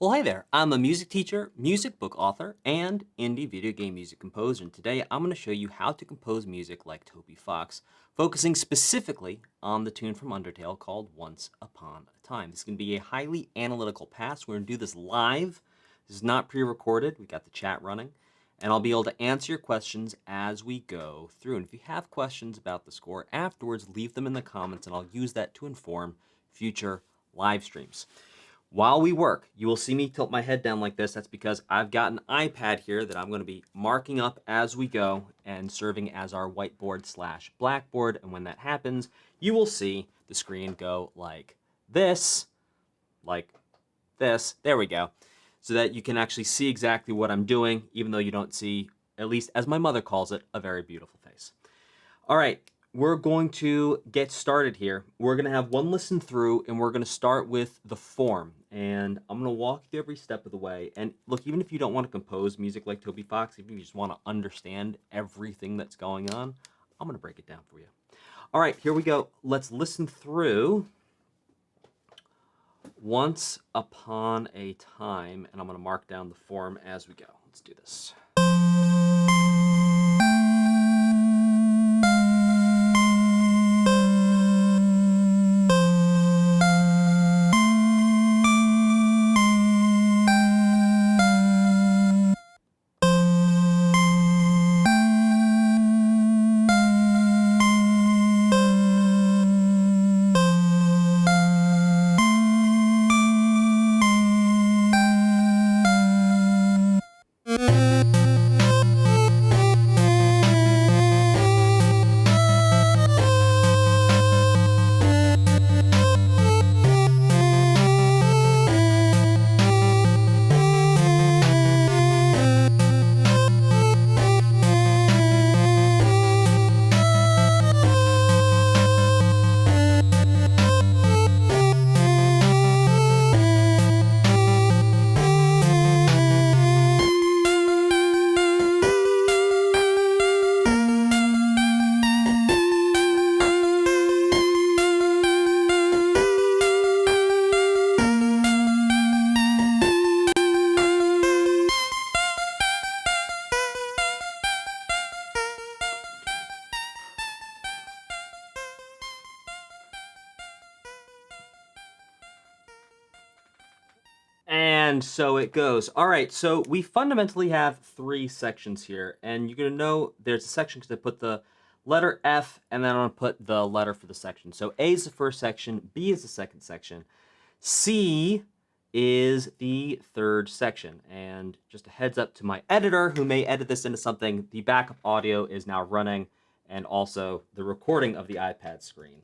Well, hi there. I'm a music teacher, music book author, and indie video game music composer. And today I'm going to show you how to compose music like Toby Fox, focusing specifically on the tune from Undertale called Once Upon a Time. This is going to be a highly analytical pass. We're going to do this live. This is not pre-recorded. We got the chat running. And I'll be able to answer your questions as we go through. And if you have questions about the score afterwards, leave them in the comments, and I'll use that to inform future live streams. While we work, you will see me tilt my head down like this. That's because I've got an iPad here that I'm going to be marking up as we go and serving as our whiteboard/blackboard. And when that happens, you will see the screen go like this. There we go. So that you can actually see exactly what I'm doing, even though you don't see, at least as my mother calls it, a very beautiful face. All right. We're going to get started here. We're going to have one listen through, and we're going to start with the form. And I'm going to walk you every step of the way. And look, even if you don't want to compose music like Toby Fox, even if you just want to understand everything that's going on, I'm going to break it down for you. All right, here we go. Let's listen through Once Upon a Time, and I'm going to mark down the form as we go. Let's do this. And so it goes. All right, so we fundamentally have three sections here, and you're going to know there's a section because I put the letter F, and then I'm going to put the letter for the section. So A is the first section, B is the second section, C is the third section. And just a heads up to my editor who may edit this into something, the backup audio is now running, and also the recording of the iPad screen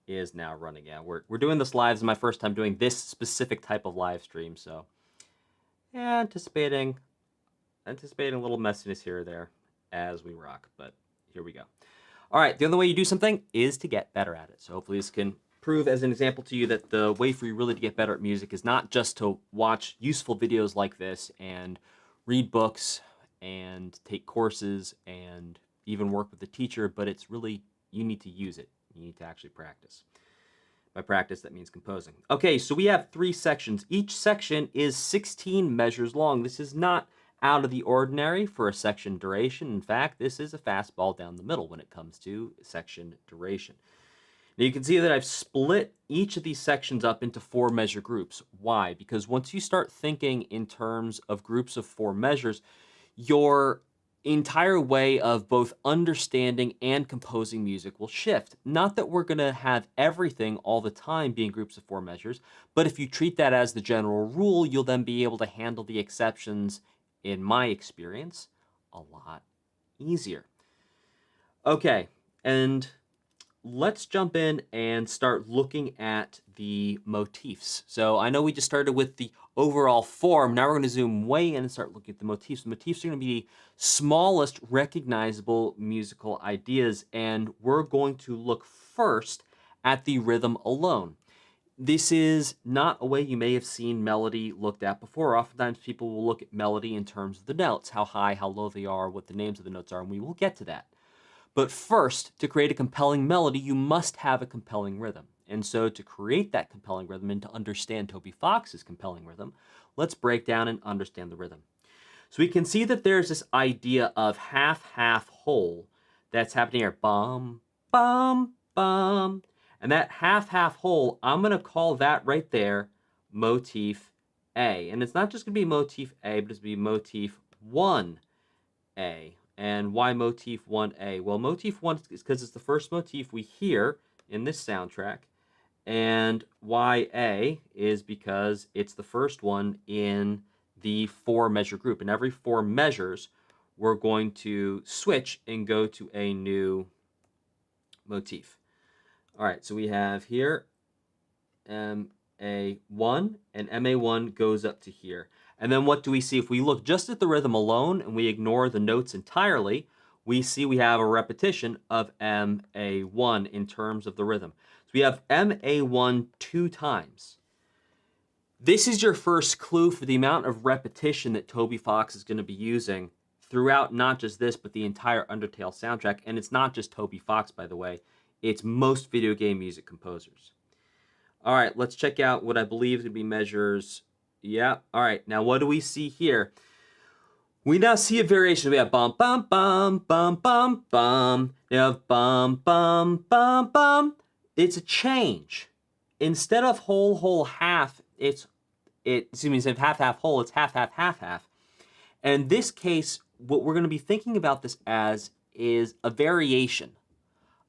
is now running. Yeah, we're doing this live. This is my first time doing this specific type of live stream, so yeah, anticipating a little messiness here or there as we rock, but here we go. All right, the only way you do something is to get better at it. So hopefully this can prove as an example to you that the way for you really to get better at music is not just to watch useful videos like this and read books and take courses and even work with a teacher, but it's really, you need to use it. You need to actually practice. By practice, that means composing. Okay, so we have three sections. Each section is 16 measures long. This is not out of the ordinary for a section duration. In fact, this is a fastball down the middle when it comes to section duration. Now you can see that I've split each of these sections up into 4-measure groups. Why? Because once you start thinking in terms of groups of 4 measures, your entire way of both understanding and composing music will shift. Not that we're going to have everything all the time being groups of 4 measures, but if you treat that as the general rule, you'll then be able to handle the exceptions, in my experience, a lot easier. Okay, and let's jump in and start looking at the motifs. So I know we just started with the overall form. Now we're going to zoom way in and start looking at the motifs. The motifs are going to be the smallest recognizable musical ideas, and we're going to look first at the rhythm alone. This is not a way you may have seen melody looked at before. Oftentimes people will look at melody in terms of the notes, how high, how low they are, what the names of the notes are, and we will get to that. But first, to create a compelling melody, you must have a compelling rhythm. And so to create that compelling rhythm and to understand Toby Fox's compelling rhythm, let's break down and understand the rhythm. So we can see that there's this idea of half-half whole that's happening here. Bum, bum, bum. And that half-half whole, I'm going to call that right there motif A. And it's not just going to be motif A, but it's going to be motif 1A. And why motif 1A? Well, motif 1 is because it's the first motif we hear in this soundtrack. And why A is because it's the first one in the 4-measure group. In every 4 measures, we're going to switch and go to a new motif. All right, so we have here MA1, and MA1 goes up to here. And then what do we see? If we look just at the rhythm alone and we ignore the notes entirely, we see we have a repetition of MA1 in terms of the rhythm. So we have MA1 2 times. This is your first clue for the amount of repetition that Toby Fox is going to be using throughout not just this, but the entire Undertale soundtrack. And it's not just Toby Fox, by the way. It's most video game music composers. All right, let's check out what I believe is going to be measures. Yeah, all right. Now, what do we see here? We now see a variation. We have bum, bum, bum, bum, bum, bum. We have bum, bum, bum, bum. It's a change. Instead of whole, whole, half, instead of half, half, whole, it's half, half, half, half. And in this case, what we're going to be thinking about this as is a variation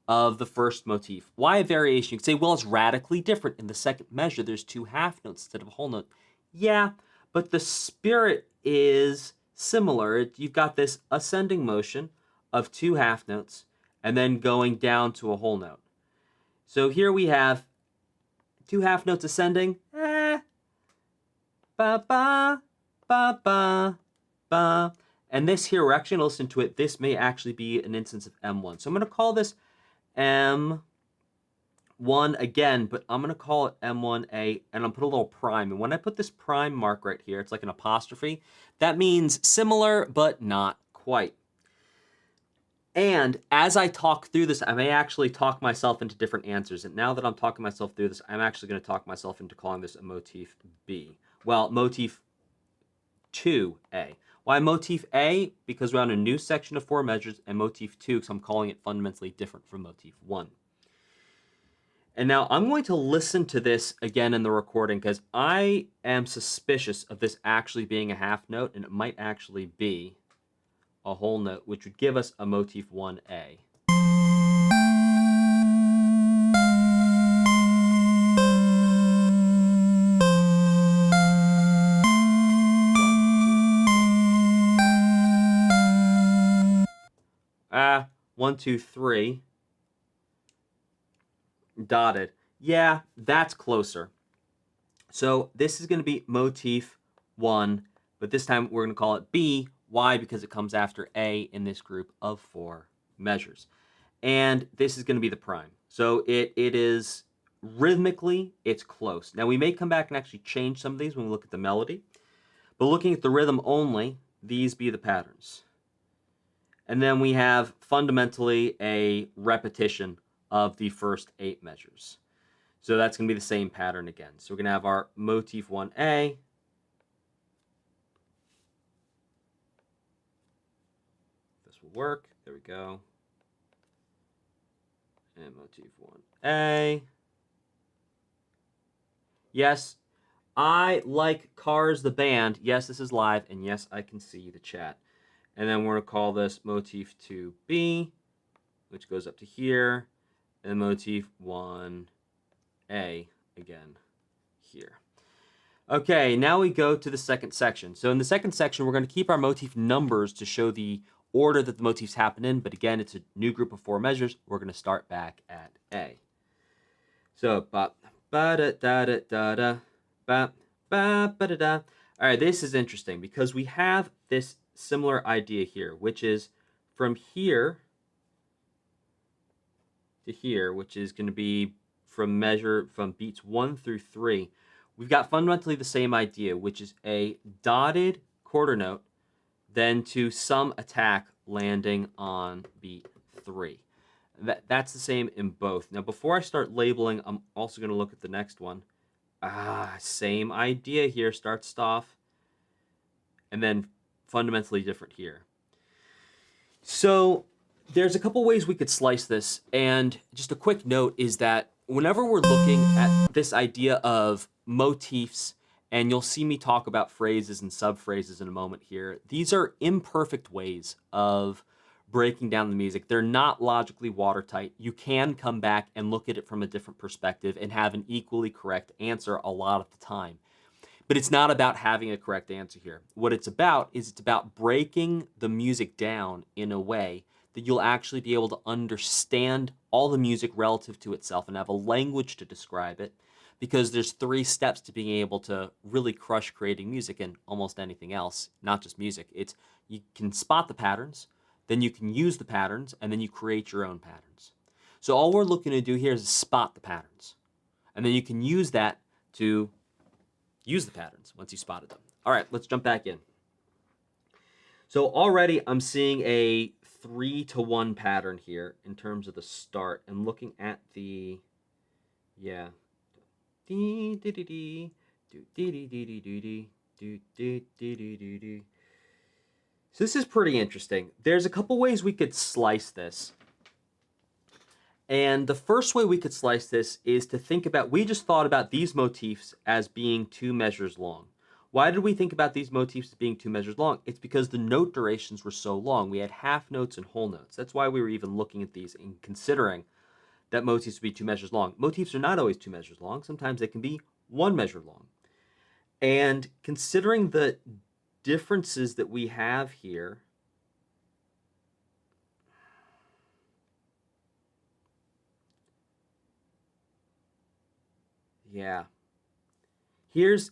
of the first motif. Why a variation? You could say, well, it's radically different. In the second measure, there's 2 half notes instead of a whole note. Yeah, but the spirit is similar. You've got this ascending motion of 2 half notes and then going down to a whole note. So here we have 2 half notes ascending. Ba, ba, ba, ba, ba. And this here, we're actually going to listen to it. This may actually be an instance of M1. So I'm going to call this M1 again, but I'm going to call it M1A, and I'll put a little prime. And when I put this prime mark right here, it's like an apostrophe. That means similar, but not quite. And as I talk through this, I may actually talk myself into different answers. And now that I'm talking myself through this, I'm actually going to talk myself into calling this a motif B. Well, motif 2A. Why motif A? Because we're on a new section of 4 measures, and motif 2 because I'm calling it fundamentally different from motif 1. And now I'm going to listen to this again in the recording because I am suspicious of this actually being a half note, and it might actually be a whole note, which would give us a motif 1A. One, two, three. Dotted. Yeah, that's closer. So this is going to be motif 1, but this time we're going to call it B. Why? Because it comes after A in this group of 4 measures. And this is going to be the prime. So it is rhythmically, it's close. Now we may come back and actually change some of these when we look at the melody. But looking at the rhythm only, these be the patterns. And then we have fundamentally a repetition of the first 8 measures. So that's going to be the same pattern again. So we're going to have our motif 1A. This will work. There we go. And motif 1A. Yes, I like Cars the band. Yes, this is live. And yes, I can see the chat. And then we're going to call this motif 2B, which goes up to here. And motif 1A again here. Okay, now we go to the second section. So in the second section, we're going to keep our motif numbers to show the order that the motifs happen in. But again, it's a new group of 4 measures. We're going to start back at A. So, ba ba da da da da da, ba ba ba da da. All right, this is interesting because we have this similar idea here, which is from here to here, which is going to be from beats 1 through 3. We've got fundamentally the same idea, which is a dotted quarter note, then to some attack landing on beat 3. That's the same in both. Now, before I start labeling, I'm also going to look at the next one. Same idea here. Starts off, and then fundamentally different here. So there's a couple ways we could slice this, and just a quick note is that whenever we're looking at this idea of motifs, and you'll see me talk about phrases and subphrases in a moment here, these are imperfect ways of breaking down the music. They're not logically watertight. You can come back and look at it from a different perspective and have an equally correct answer a lot of the time. But it's not about having a correct answer here. What it's about is it's about breaking the music down in a way that you'll actually be able to understand all the music relative to itself and have a language to describe it, because there's 3 steps to being able to really crush creating music and almost anything else, not just music. It's you can spot the patterns, then you can use the patterns, and then you create your own patterns. So all we're looking to do here is spot the patterns, and then you can use that to use the patterns once you spotted them. All right, let's jump back in. So already I'm seeing a 3-to-1 pattern here in terms of the start, and looking at the, yeah. So this is pretty interesting. There's a couple ways we could slice this. And the first way we could slice this is to think about, we just thought about these motifs as being 2 measures long. Why did we think about these motifs as being 2 measures long? It's because the note durations were so long. We had half notes and whole notes. That's why we were even looking at these and considering that motifs would be 2 measures long. Motifs are not always 2 measures long. Sometimes they can be 1 measure long. And considering the differences that we have here, yeah. Here's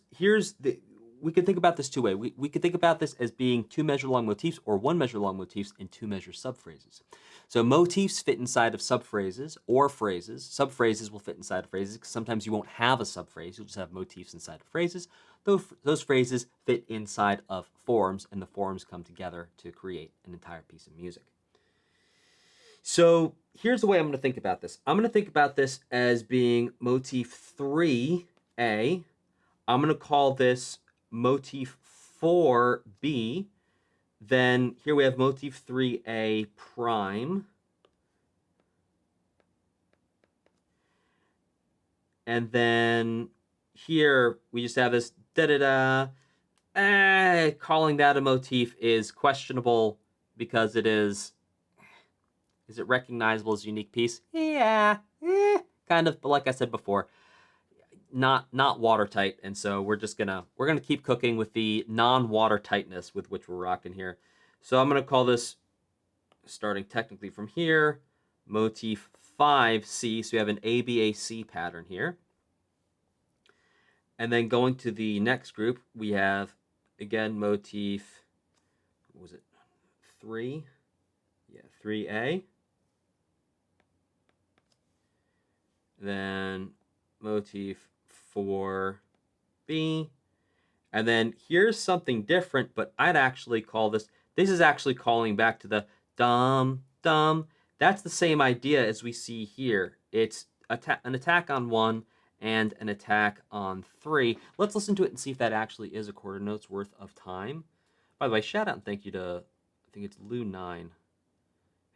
the, we could think about this 2 ways. We could think about this as being 2 measure long motifs or 1 measure long motifs and 2 measure subphrases. So motifs fit inside of subphrases or phrases. Subphrases will fit inside of phrases because sometimes you won't have a subphrase. You'll just have motifs inside of phrases. Those phrases fit inside of forms, and the forms come together to create an entire piece of music. So here's the way I'm going to think about this. I'm going to think about this as being motif 3A. I'm going to call this motif 4B. Then here we have motif 3A prime. And then here we just have this da-da-da. Calling that a motif is questionable because it is it recognizable as a unique piece? Yeah, kind of, but like I said before, not watertight, and so we're gonna keep cooking with the non-water tightness with which we're rocking here. So I'm gonna call this, starting technically from here, motif 5C. So we have an ABAC pattern here. And then going to the next group, we have, again, motif, what was it, 3? Yeah, 3A. Then motif 4B. And then here's something different, but I'd actually call this is actually calling back to the dum, dum. That's the same idea as we see here. It's an attack on 1 and an attack on 3. Let's listen to it and see if that actually is a quarter note's worth of time. By the way, shout out and thank you to, I think it's Lou9,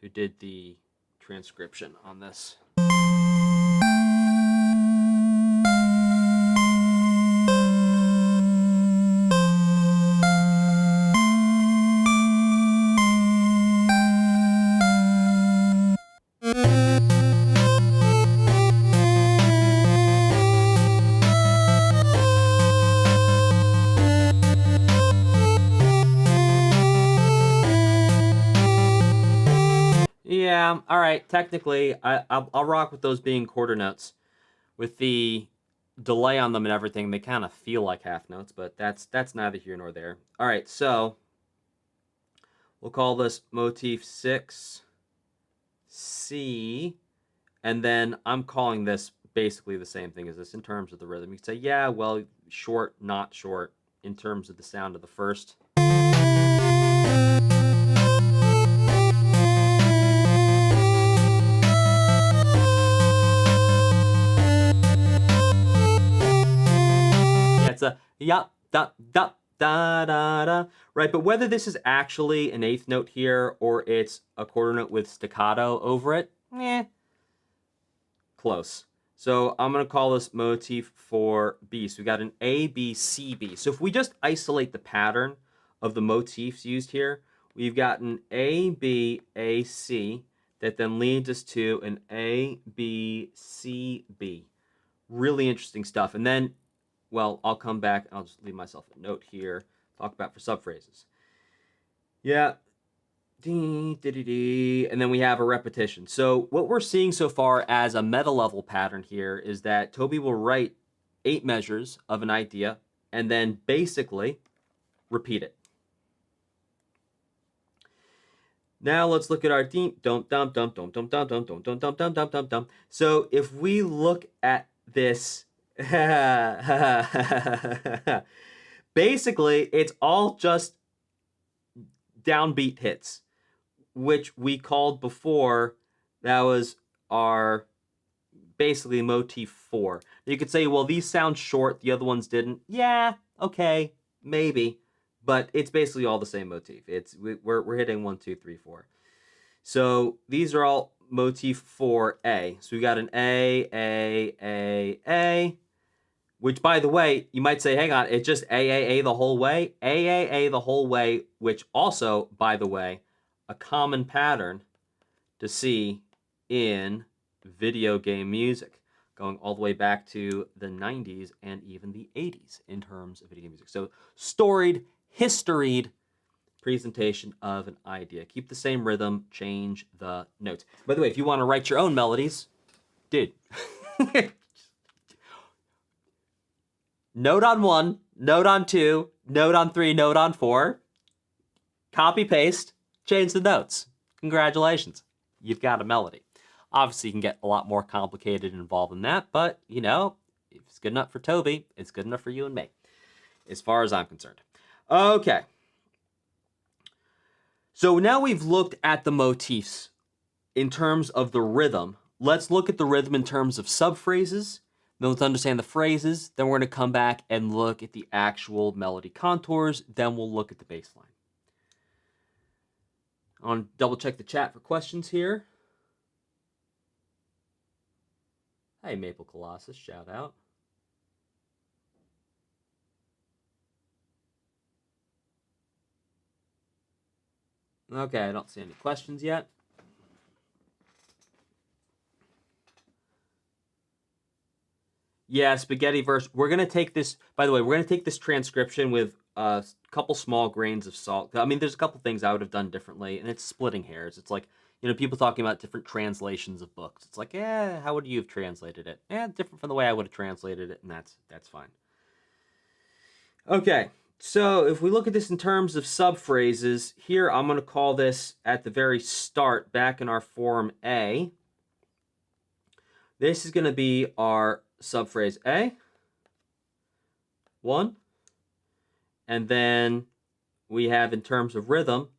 who did the transcription on this. Yeah, all right. Technically, I'll rock with those being quarter notes. With the delay on them and everything, they kind of feel like half notes, but that's neither here nor there. All right, so we'll call this motif 6C, and then I'm calling this basically the same thing as this in terms of the rhythm. You can say, yeah, well, short, not short, in terms of the sound of the first. Yeah, da, da, da, da, da. Right, but whether this is actually an eighth note here or it's a quarter note with staccato over it, close. So I'm going to call this motif for B. So we got an A, B, C, B. So if we just isolate the pattern of the motifs used here, we've got an A, B, A, C that then leads us to an A, B, C, B. Really interesting stuff. And then, well, I'll come back. I'll just leave myself a note here. Talk about for subphrases. Yeah. And then we have a repetition. So what we're seeing so far as a meta level pattern here is that Toby will write 8 measures of an idea and then basically repeat it. Now let's look at our theme. So if we look at this, basically it's all just downbeat hits, which we called before. That was our basically motif 4. You could say, well, these sound short, the other ones didn't. Yeah, okay, maybe, but it's basically all the same motif. We're hitting 1, 2, 3, 4. So these are all motif 4A. So we got an A, which, by the way, you might say, hang on, it's just A the whole way? A the whole way, which also, by the way, a common pattern to see in video game music, going all the way back to the 90s and even the 80s in terms of video game music. So storied, historied presentation of an idea. Keep the same rhythm, change the notes. By the way, if you want to write your own melodies, dude. Note on 1, note on 2, note on 3, note on 4. Copy, paste, change the notes. Congratulations. You've got a melody. Obviously, you can get a lot more complicated and involved than that, but, you know, if it's good enough for Toby, it's good enough for you and me, as far as I'm concerned. Okay. So now we've looked at the motifs in terms of the rhythm. Let's look at the rhythm in terms of subphrases. Then let's understand the phrases. Then we're going to come back and look at the actual melody contours. Then we'll look at the bass line. I want to double check the chat for questions here. Hey, Maple Colossus, shout out. Okay, I don't see any questions yet. Yeah, spaghetti verse. We're going to take this, by the way, we're going to take this transcription with a couple small grains of salt. I mean, there's a couple things I would have done differently, and it's splitting hairs. It's like, you know, people talking about different translations of books. It's like, how would you have translated it? Different from the way I would have translated it, and that's fine. Okay, so if we look at this in terms of subphrases, here I'm going to call this at the very start, back in our form A. This is going to be our subphrase A, 1, and then we have, in terms of rhythm,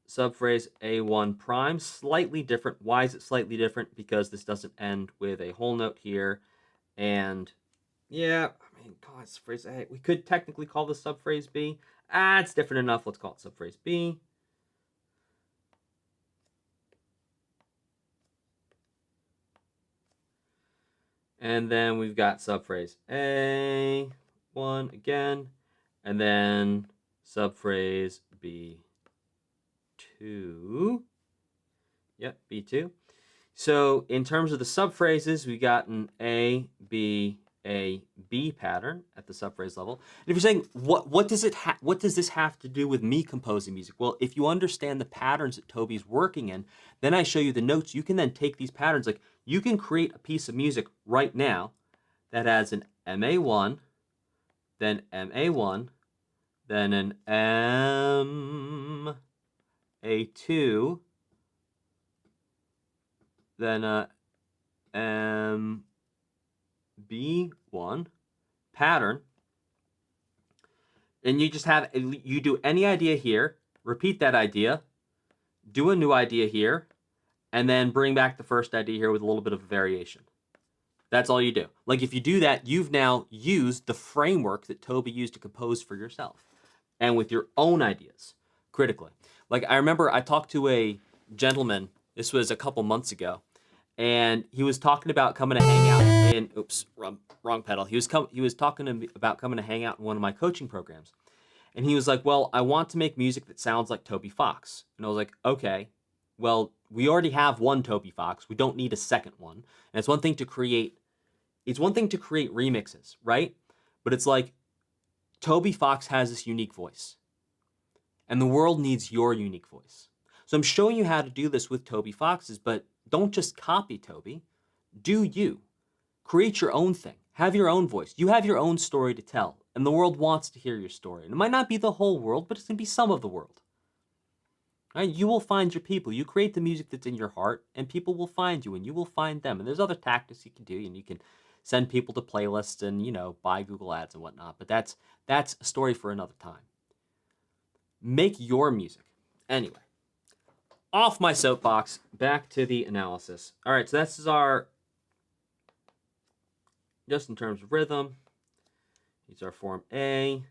subphrase A1 prime, slightly different. Why is it slightly different? Because this doesn't end with a whole note here, and yeah, I mean, God, it's phrase A. We could technically call this subphrase B. It's different enough. Let's call it subphrase B. And then we've got subphrase A1 again, and then subphrase B2. Yep, B2. So in terms of the subphrases, we got an A, B, A, B pattern at the subphrase level. And if you're saying, what does this have to do with me composing music? Well, if you understand the patterns that Toby's working in, then I show you the notes. You can then take these patterns, like you can create a piece of music right now that has an MA1, then MA1, then an MA2, then a MB1 pattern, and you just have, you do any idea here, repeat that idea, do a new idea here, and then bring back the first idea here with a little bit of a variation. That's all you do. Like, if you do that, you've now used the framework that Toby used to compose for yourself and with your own ideas critically. Like, I remember I talked to a gentleman, this was a couple months ago, and he was talking about coming to hang out in, oops, wrong pedal. He was talking to me about coming to hang out in one of my coaching programs. And he was like, well, I want to make music that sounds like Toby Fox. And I was like, okay, well, we already have one Toby Fox. We don't need a second one. And it's one thing to create remixes, right? But it's like Toby Fox has this unique voice. And the world needs your unique voice. So I'm showing you how to do this with Toby Fox's, but don't just copy Toby. Do you. Create your own thing. Have your own voice. You have your own story to tell. And the world wants to hear your story. And it might not be the whole world, but it's going to be some of the world. Right? You will find your people. You create the music that's in your heart, and people will find you, and you will find them. And there's other tactics you can do, and you can send people to playlists and, buy Google ads and whatnot. But that's a story for another time. Make your music. Anyway, off my soapbox, back to the analysis. All right, so this is our, just in terms of rhythm, here's our form A.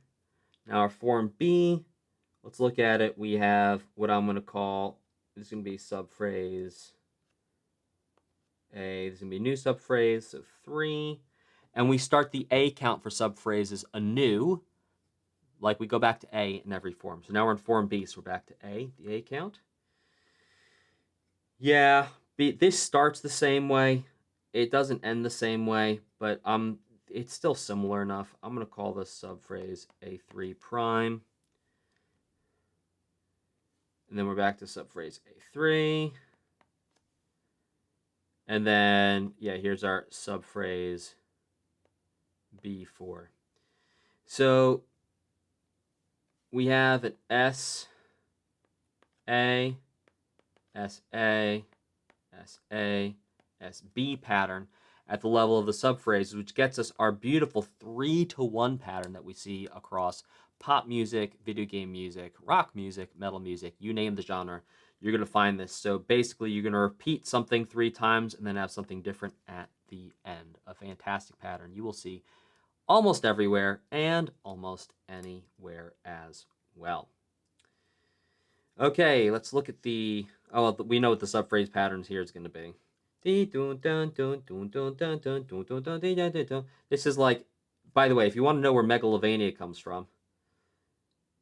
Now our form B, let's look at it. We have what I'm going to call, this is going to be subphrase A. This is going to be a new subphrase, so 3. And we start the A count for subphrases anew, like we go back to A in every form. So now we're in form B, so we're back to A, the A count. Yeah, this starts the same way. It doesn't end the same way, but it's still similar enough. I'm going to call this subphrase A3 prime. And then we're back to subphrase A3. And then, yeah, here's our subphrase B4. So we have an S, A, S, A, S, A, S, B pattern at the level of the subphrases, which gets us our beautiful 3-to-1 pattern that we see across pop music, video game music, rock music, metal music, you name the genre, you're going to find this. So basically, you're going to repeat something 3 times and then have something different at the end. A fantastic pattern you will see almost everywhere and almost anywhere as well. Okay, let's look at the, we know what the subphrase patterns here is going to be. This is like, by the way, if you want to know where megalovania comes from,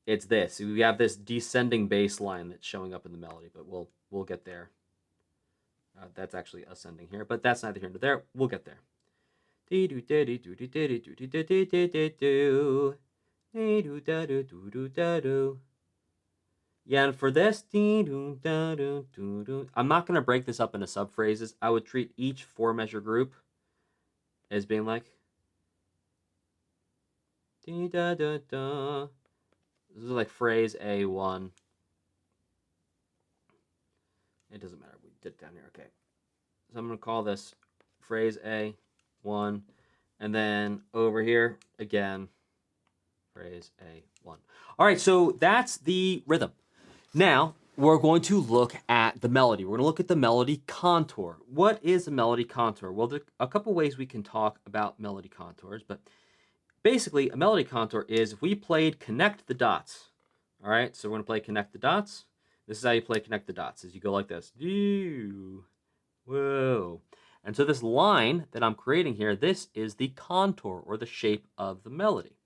it's this. We have this descending bass line that's showing up in the melody, but we'll get there. That's actually ascending here, but that's neither here nor there. We'll get there. Yeah, and for this, I'm not going to break this up into subphrases. I would treat each 4-measure group as being like, this is like phrase A1. It doesn't matter. We did it down here. Okay. So I'm going to call this phrase A1. And then over here, again, phrase A1. All right, so that's the rhythm. Now, we're going to look at the melody. We're going to look at the melody contour. What is a melody contour? Well, there's a couple ways we can talk about melody contours, but basically, a melody contour is if we played Connect the Dots. All right, so we're going to play Connect the Dots. This is how you play Connect the Dots, is you go like this. Whoa. And so this line that I'm creating here, this is the contour or the shape of the melody.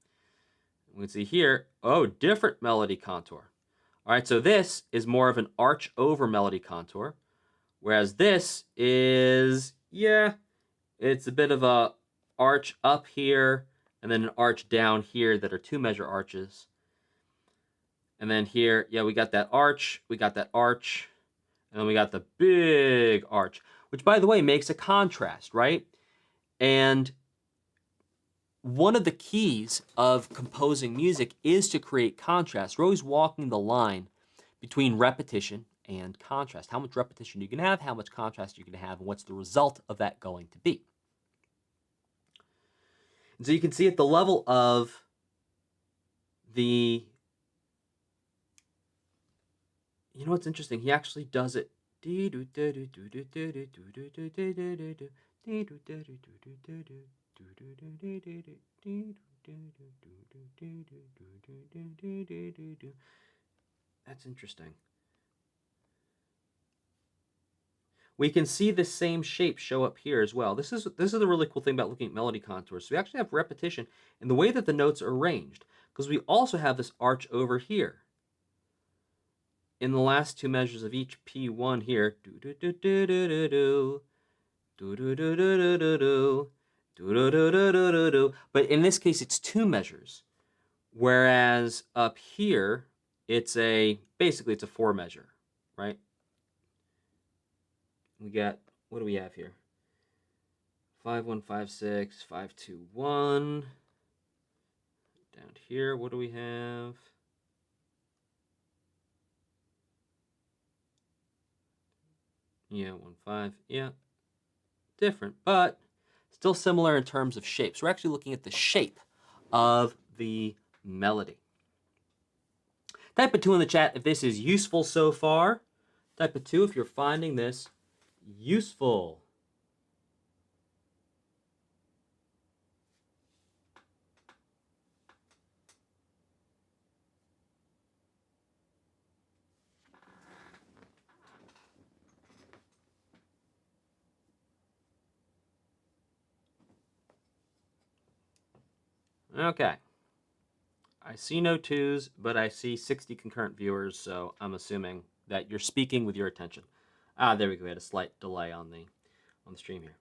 We can see here, different melody contour. All right, so this is more of an arch over melody contour, whereas this is, it's a bit of a arch up here and then an arch down here that are 2-measure arches. And then here, we got that arch, and then we got the big arch, which, by the way, makes a contrast, right? And one of the keys of composing music is to create contrast. We're always walking the line between repetition and contrast. How much repetition you can have, how much contrast you can have, and what's the result of that going to be. And so you can see at the level of the, you know what's interesting? He actually does it. That's interesting. We can see the same shape show up here as well. This is the really cool thing about looking at melody contours. So we actually have repetition in the way that the notes are arranged, because we also have this arch over here. In the last two measures of each P1 here, but in this case it's two measures, whereas up here it's basically it's a four measure, right? We got, what do we have here? 5 1 5 6 5 2 1. Down here, what do we have? Yeah, 1 5. Yeah, different, but still similar in terms of shapes. We're actually looking at the shape of the melody. Type a 2 in the chat if this is useful so far. Type a 2 if you're finding this useful. Okay. I see no 2s, but I see 60 concurrent viewers, so I'm assuming that you're speaking with your attention. There we go. We had a slight delay on the stream here.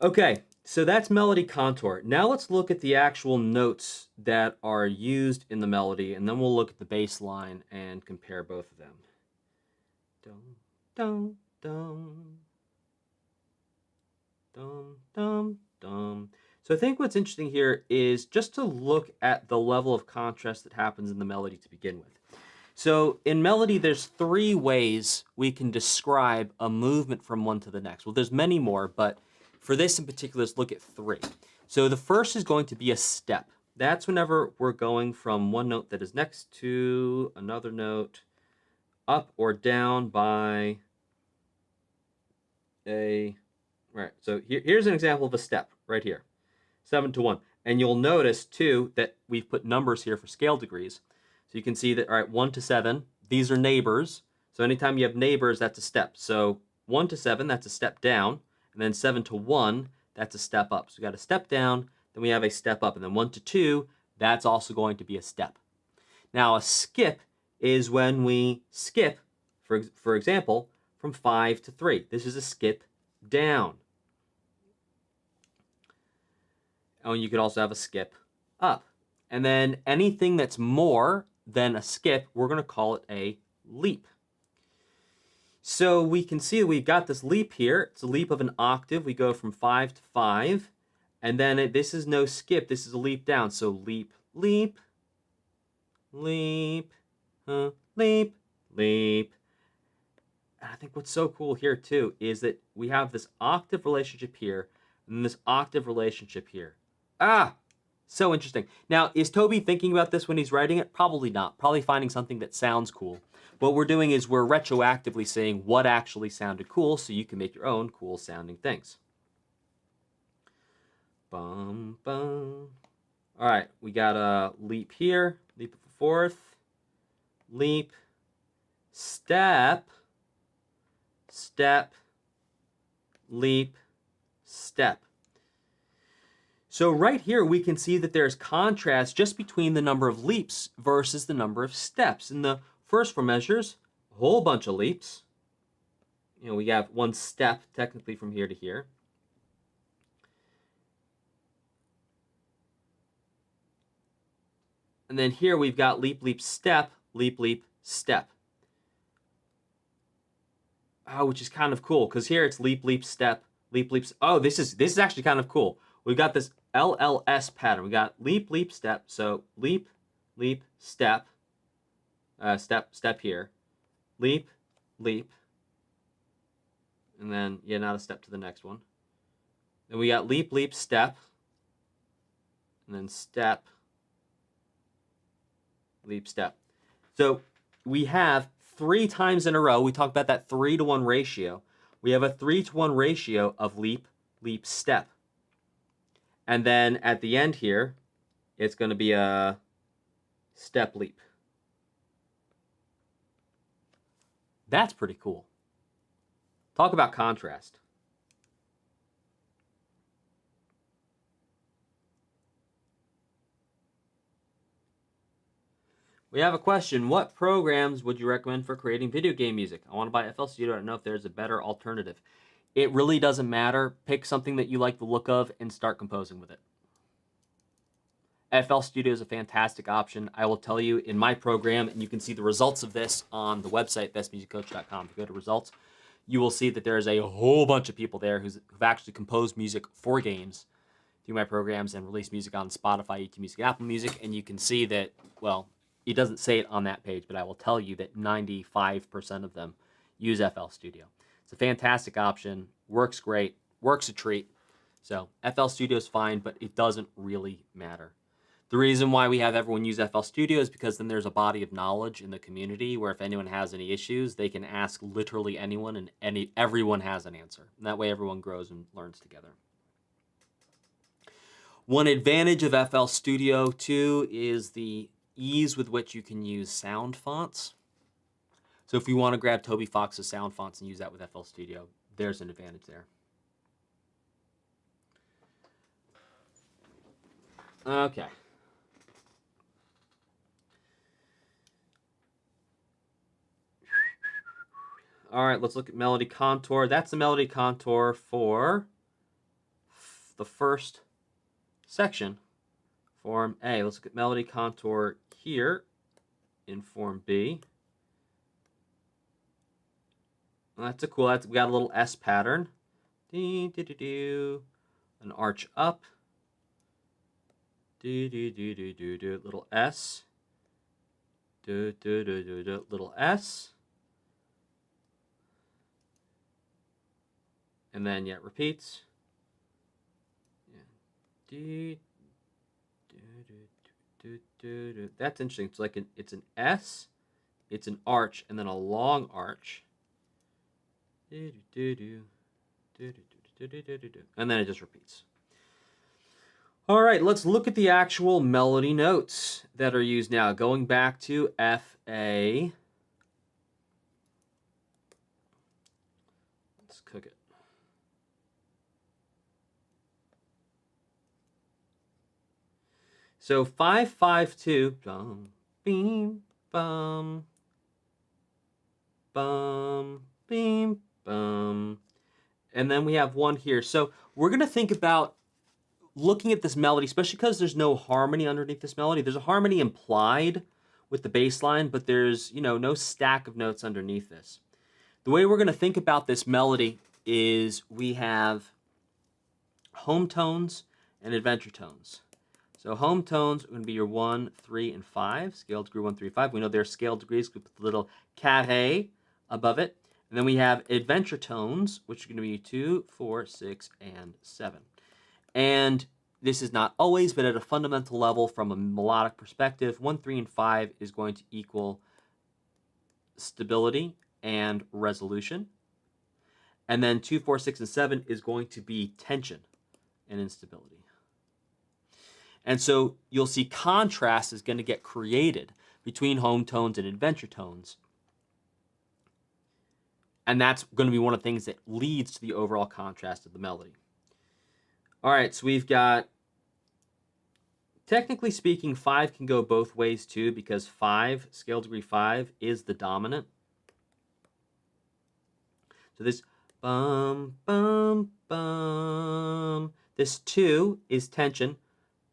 Okay, so that's melody contour. Now let's look at the actual notes that are used in the melody, and then we'll look at the bass line and compare both of them. Dum, dum, dum. Dum, dum, dum. So I think what's interesting here is just to look at the level of contrast that happens in the melody to begin with. So in melody, there's three ways we can describe a movement from one to the next. Well, there's many more, but for this in particular, let's look at three. So the first is going to be a step. That's whenever we're going from one note that is next to another note up or down by a... Right, so here's an example of a step right here, 7 to 1. And you'll notice, too, that we've put numbers here for scale degrees. So you can see that, all right, 1 to 7, these are neighbors. So anytime you have neighbors, that's a step. So 1 to 7, that's a step down. And then 7 to 1, that's a step up. So we got a step down, then we have a step up. And then 1 to 2, that's also going to be a step. Now, a skip is when we skip, for example, from 5 to 3. This is a skip down. Oh, and you could also have a skip up. And then anything that's more than a skip, we're going to call it a leap. So we can see that we've got this leap here. It's a leap of an octave. We go from 5 to 5. And then this is no skip. This is a leap down. So leap, leap, leap, leap, leap. And I think what's so cool here, too, is that we have this octave relationship here and this octave relationship here. So interesting. Now, is Toby thinking about this when he's writing it? Probably not. Probably finding something that sounds cool. What we're doing is we're retroactively saying what actually sounded cool so you can make your own cool sounding things. Bum, bum. All right, we got a leap here, leap of a fourth, leap, step, step, leap, step. So right here, we can see that there's contrast just between the number of leaps versus the number of steps. In the first four measures, a whole bunch of leaps. You know, we have one step technically from here to here. And then here we've got leap, leap, step, leap, leap, step. Which is kind of cool, because here it's leap, leap, step, leap, leap. Oh, this is actually kind of cool. We've got this LLS pattern. We got leap, leap, step. So leap, leap, step, step here, leap, leap, and then not a step to the next one. Then we got leap, leap, step, and then step, leap, step. So we have 3 times in a row. We talked about that 3-to-1 ratio. we have a 3-to-1 ratio of leap, leap, step. And then at the end here, it's going to be a step leap. That's pretty cool. Talk about contrast. We have a question. What programs would you recommend for creating video game music? I want to buy FL Studio. I don't know if there's a better alternative. It really doesn't matter. Pick something that you like the look of and start composing with it. FL Studio is a fantastic option. I will tell you in my program, and you can see the results of this on the website, bestmusiccoach.com. If you go to results, you will see that there's a whole bunch of people there who've actually composed music for games through my programs and released music on Spotify, YouTube Music, Apple Music, and you can see that, well, it doesn't say it on that page, but I will tell you that 95% of them use FL Studio. It's a fantastic option, works great, works a treat. So FL Studio is fine, but it doesn't really matter. The reason why we have everyone use FL Studio is because then there's a body of knowledge in the community where if anyone has any issues, they can ask literally anyone and everyone has an answer. And that way everyone grows and learns together. One advantage of FL Studio too is the ease with which you can use sound fonts. So if you want to grab Toby Fox's sound fonts and use that with FL Studio, there's an advantage there. Okay. All right, let's look at melody contour. That's the melody contour for the first section, form A. Let's look at melody contour here in form B. Well, that's a cool, we got a little S pattern. An arch up. Little S. Little S. And then, yeah, it repeats. That's interesting. It's like it's an S, it's an arch, and then a long arch. And then it just repeats. All right, let's look at the actual melody notes that are used now. Going back to F, A. Let's cook it. So 5-5-2, bum, beam, bum, bum, beam, bum, and then we have one here. So we're gonna think about looking at this melody, especially because there's no harmony underneath this melody. There's a harmony implied with the bass line, but there's, you know, no stack of notes underneath this. The way we're gonna think about this melody is we have home tones and adventure tones. So home tones are going to be your 1, 3, and 5. Scale degree 1, 3, 5. We know there's scale degrees. We put the little carré above it. And then we have adventure tones, which are going to be 2, 4, 6, and 7. And this is not always, but at a fundamental level from a melodic perspective, 1, 3, and 5 is going to equal stability and resolution. And then 2, 4, 6, and 7 is going to be tension and instability. And so you'll see contrast is going to get created between home tones and adventure tones. And that's going to be one of the things that leads to the overall contrast of the melody. All right, so we've got, technically speaking, 5 can go both ways too, because 5, scale degree 5, is the dominant. So this bum, bum, bum. This 2 is tension.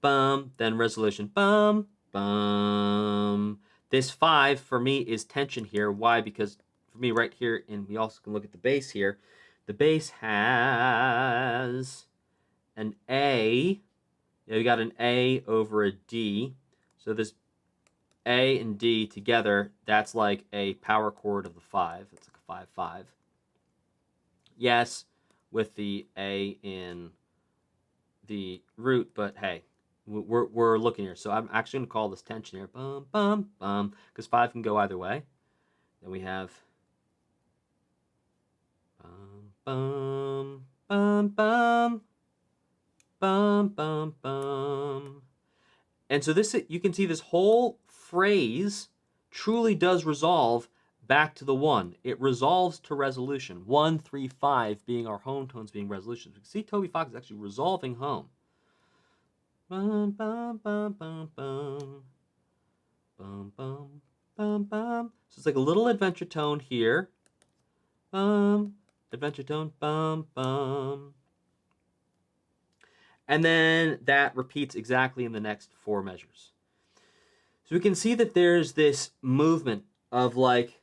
Bum, then resolution, bum, bum. This 5 for me is tension here. Why? Because for me right here, and we also can look at the bass here, the bass has an A. Yeah, we got an A over a D. So this A and D together, that's like a power chord of the 5. It's like a 5-5. Yes, with the A in the root, but hey, we're looking here. So I'm actually going to call this tension here, bum, bum, bum, because 5 can go either way. Then we have bum, bum, bum, bum, bum, bum, bum. And so this, you can see this whole phrase truly does resolve back to the one. It resolves to resolution. 1, 3, 5 being our home tones being resolutions. You can see Toby Fox is actually resolving home. Bum, bum, bum, bum, bum. Bum, bum, bum, bum. So it's like a little adventure tone here. Adventure tone, bum, bum. And then that repeats exactly in the next 4 measures. So we can see that there's this movement of like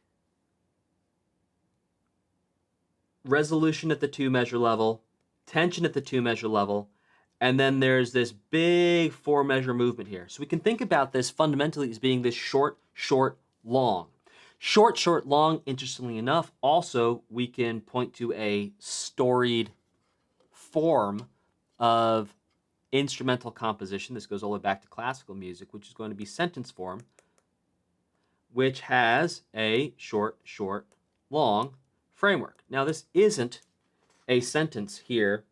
resolution at the 2 measure level, tension at the 2 measure level, and then there's this big 4 measure movement here. So we can think about this fundamentally as being this short, short, long. Short, short, long, interestingly enough, also we can point to a storied form of instrumental composition. This goes all the way back to classical music, which is going to be sentence form, which has a short, short, long framework. Now, this isn't a sentence here,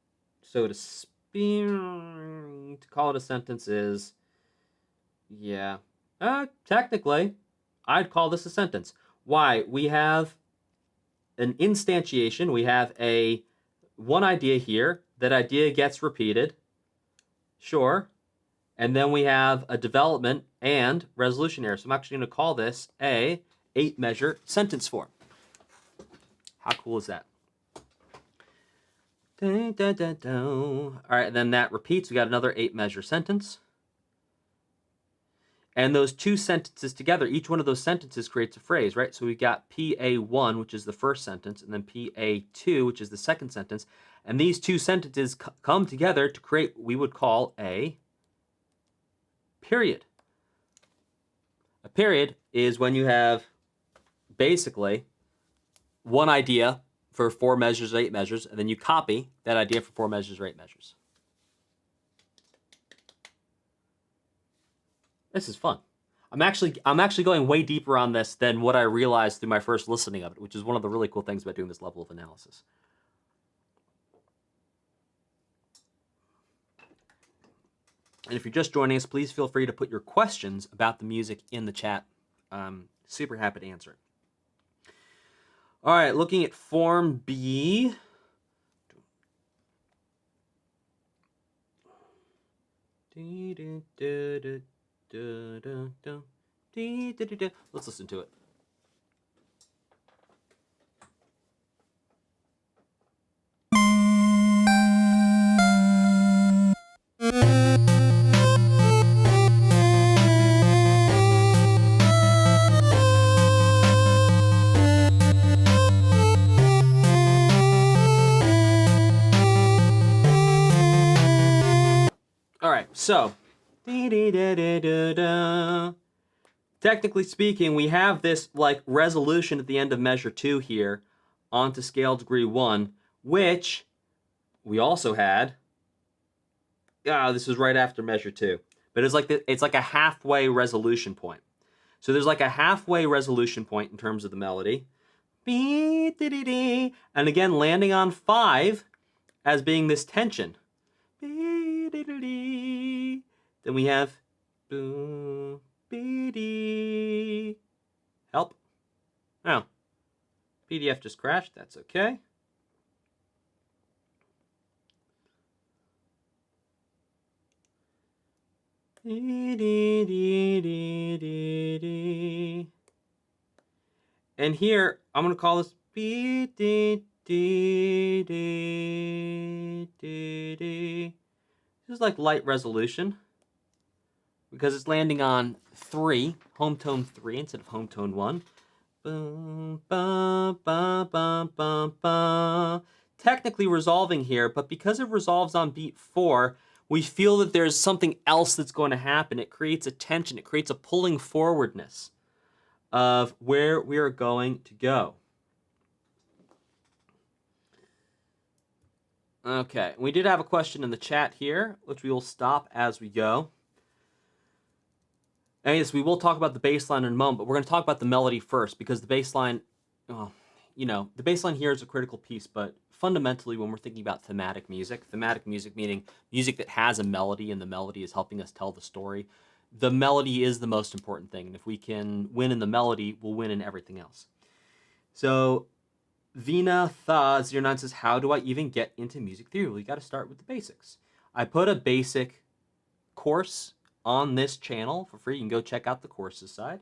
so to speak. To call it a sentence is, yeah, technically, I'd call this a sentence. Why? We have an instantiation. We have one idea here. That idea gets repeated. Sure. And then we have a development and resolution error. So I'm actually going to call this a 8-measure sentence form. How cool is that? Dun, dun, dun, dun. All right, and then that repeats. We got another 8-measure sentence. And those 2 sentences together, each one of those sentences creates a phrase, right? So we've got PA1, which is the first sentence, and then PA2, which is the second sentence. And these 2 sentences come together to create what we would call a period. A period is when you have basically one idea for 4 measures or 8 measures, and then you copy that idea for 4 measures or 8 measures. This is fun. I'm actually going way deeper on this than what I realized through my first listening of it, which is one of the really cool things about doing this level of analysis. And if you're just joining us, please feel free to put your questions about the music in the chat. Super happy to answer it. All right, looking at Form B. Let's listen to it. All right, so technically speaking, we have this like resolution at the end of measure 2 here onto scale degree 1, which we also had. This was right after measure 2, but it's like a halfway resolution point. So there's like a halfway resolution point in terms of the melody. And again, landing on 5 as being this tension. Then we have help. Oh, PDF just crashed. That's okay. And here, I'm going to call this This is like light resolution because it's landing on 3, home tone 3 instead of home tone 1. Bum, bum, bum, bum, bum, bum. Technically resolving here, but because it resolves on beat 4, we feel that there's something else that's going to happen. It creates a tension. It creates a pulling forwardness of where we are going to go. Okay, we did have a question in the chat here, which we will stop as we go. And yes, we will talk about the bass line in a moment, but we're going to talk about the melody first because the bass line, the baseline here is a critical piece, but fundamentally when we're thinking about thematic music meaning music that has a melody and the melody is helping us tell the story, the melody is the most important thing. And if we can win in the melody, we'll win in everything else. So Vina Tha09 says, how do I even get into music theory? Well, you got to start with the basics. I put a basic course on this channel for free. You can go check out the courses side.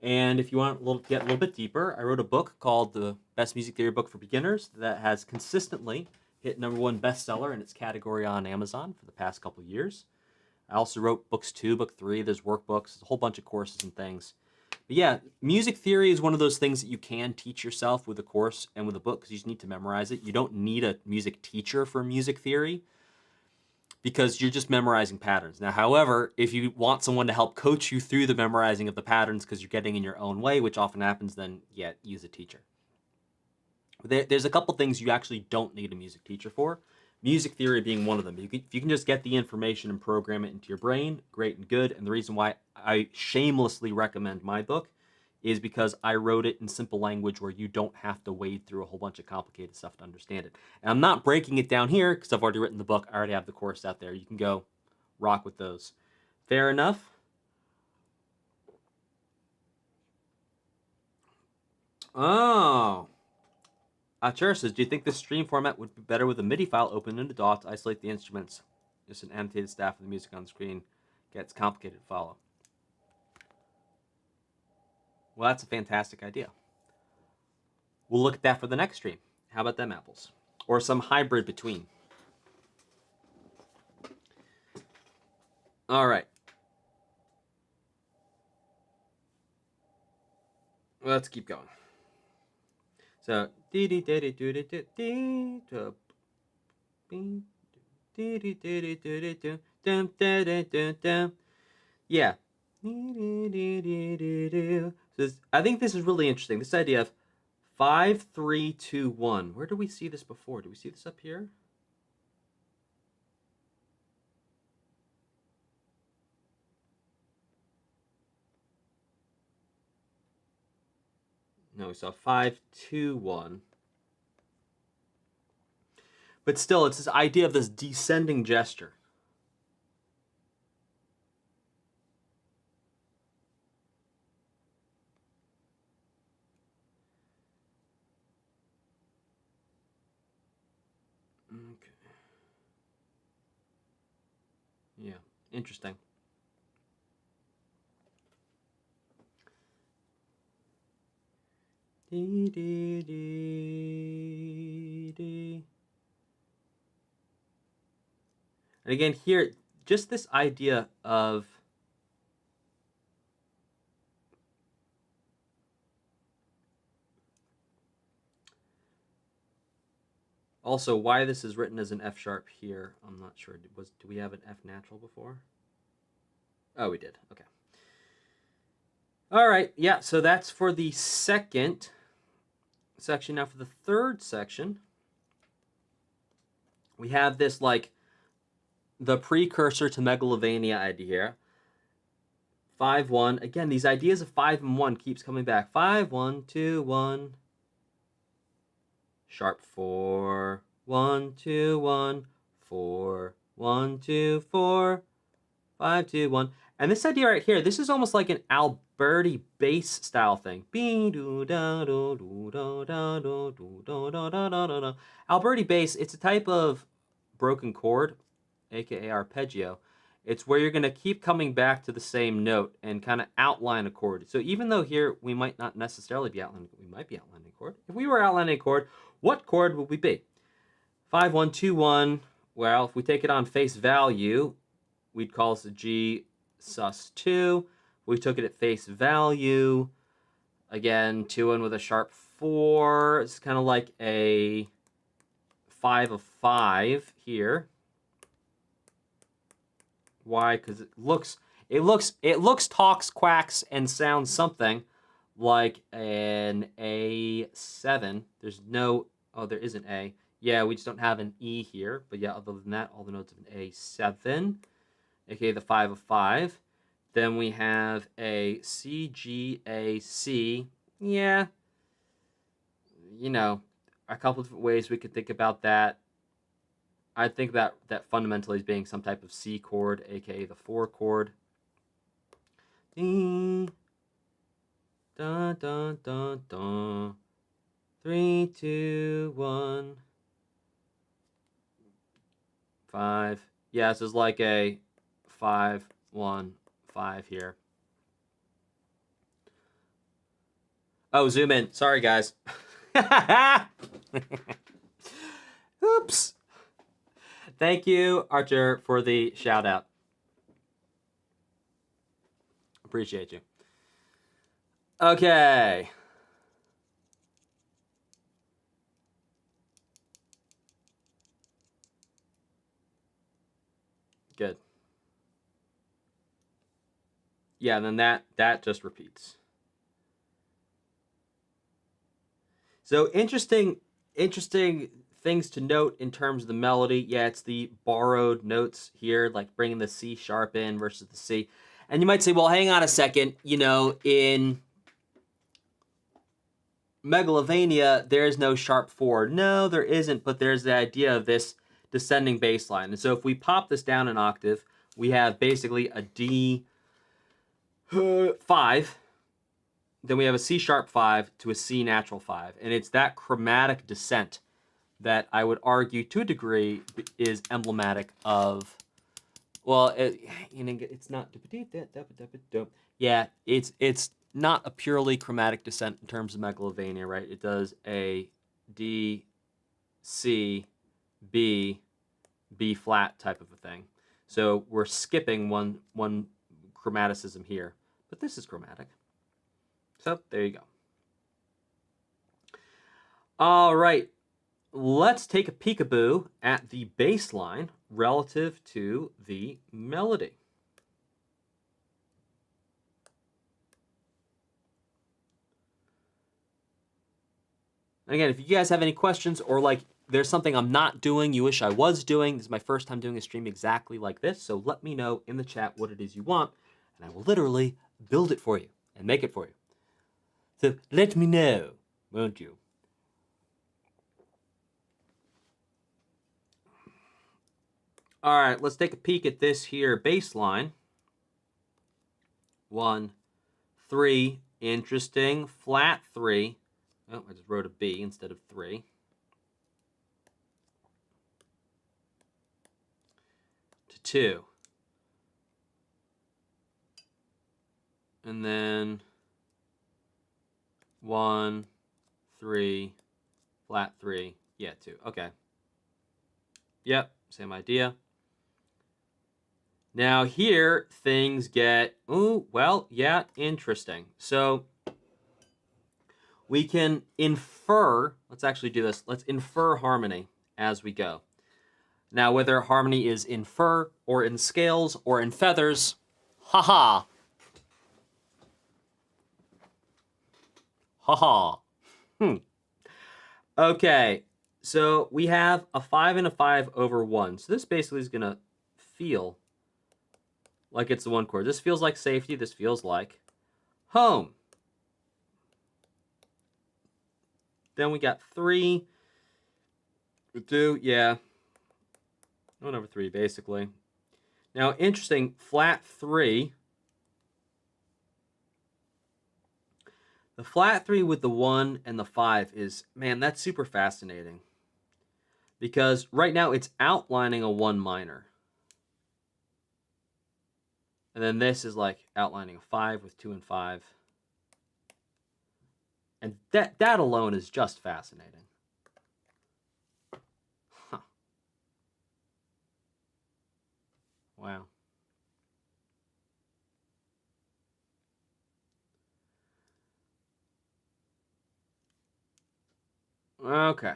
And if you want to get a little bit deeper, I wrote a book called The Best Music Theory Book for Beginners that has consistently hit #1 bestseller in its category on Amazon for the past couple of years. I also wrote books 2, book 3. There's workbooks, a whole bunch of courses and things. But yeah, music theory is one of those things that you can teach yourself with a course and with a book because you just need to memorize it. You don't need a music teacher for music theory because you're just memorizing patterns. Now, however, if you want someone to help coach you through the memorizing of the patterns because you're getting in your own way, which often happens, then yeah, use a teacher. There's a couple things you actually don't need a music teacher for. Music theory being one of them. If you can just get the information and program it into your brain, great and good. And the reason why I shamelessly recommend my book is because I wrote it in simple language where you don't have to wade through a whole bunch of complicated stuff to understand it. And I'm not breaking it down here because I've already written the book. I already have the course out there. You can go rock with those. Fair enough? Oh. Chur says, do you think this stream format would be better with a MIDI file open in the DAW to isolate the instruments? Just an annotated staff of the music on the screen gets complicated to follow. Well, that's a fantastic idea. We'll look at that for the next stream. How about them apples? Or some hybrid between. All right. Let's keep going. So, yeah. I think this is really interesting. This idea of 5, 3, 2, 1. Where do we see this before? Do we see this up here? No, we saw 5, 2, 1. But still, it's this idea of this descending gesture. Okay. Yeah, interesting. And again, here, just this idea of also why this is written as an F sharp here. I'm not sure. Do we have an F natural before? Oh, we did. Okay. All right. Yeah. So that's for the second section. Now for the third section, we have this like the precursor to megalovania idea here. 5, 1. Again, these ideas of 5 and 1 keeps coming back. 5, 1, 2, 1. Sharp 4, 1, 2, 1, 4, 1, 2, 4, 5, 2, 1. And this idea right here, this is almost like an Alberti bass style thing. Alberti bass, it's a type of broken chord, aka arpeggio. It's where you're going to keep coming back to the same note and kind of outline a chord. So even though here we might not necessarily be outlining, we might be outlining a chord. If we were outlining a chord, what chord would we be? 5, 1, 2, 1. Well, if we take it on face value, we'd call this a G sus2. We took it at face value. Again, 2 1 with a sharp 4. It's kind of like a 5 of 5 here. Why? Because it looks, talks, quacks, and sounds something like an A7. There's no, oh, there is an A. Yeah, we just don't have an E here. But yeah, other than that, all the notes of an A7, aka the 5 of 5. Then we have a C, G, A, C. Yeah. you know, a couple different ways we could think about that. I think that fundamentally is being some type of C chord, aka the 4 chord. Dun, dun, dun, dun. 3, 2, 1, 5. Yeah, this is like a 5, 1, 5 here. Oh, zoom in. Sorry, guys. Oops. Thank you, Archer, for the shout out. Appreciate you. Okay. Good. Yeah, and then that just repeats. So interesting things to note in terms of the melody. Yeah, it's the borrowed notes here, like bringing the C sharp in versus the C. And you might say, well, hang on a second. You know, in Megalovania, there is no sharp 4. No, there isn't, but there's the idea of this descending bass line. And so if we pop this down an octave, we have basically a D 5. Then we have a C sharp 5 to a C natural 5. And it's that chromatic descent that I would argue to a degree is emblematic of, well, it's not, yeah, it's not a purely chromatic descent in terms of Megalovania, right? It does a D, C, B, B flat type of a thing. So we're skipping one chromaticism here, but this is chromatic. So there you go. All right, let's take a peekaboo at the bass line relative to the melody. And again, if you guys have any questions or like there's something I'm not doing you wish I was doing, this is my first time doing a stream exactly like this, so let me know in the chat what it is you want, and I will literally build it for you and make it for you. So let me know, won't you? All right, let's take a peek at this here bass line. 1, 3, interesting, flat 3. Oh, I just wrote a B instead of 3. To 2. And then 1, 3, flat 3. Yeah, 2. Okay. Yep, same idea. Now here, things get, ooh, well, yeah, interesting. So we can infer, let's actually do this. Let's infer harmony as we go. Now, whether harmony is in fur or in scales or in feathers, haha. Haha. Okay, so we have a 5 and a 5 over 1. So this basically is going to feel like it's the 1 chord. This feels like safety. This feels like home. Then we got 3, 2, yeah. 1 over 3, basically. Now, interesting, flat 3. The flat 3 with the 1 and the 5 is, man, that's super fascinating. Because right now it's outlining a 1 minor. And then this is like outlining a 5 with 2 and 5. And that alone is just fascinating. Huh. Wow. Okay.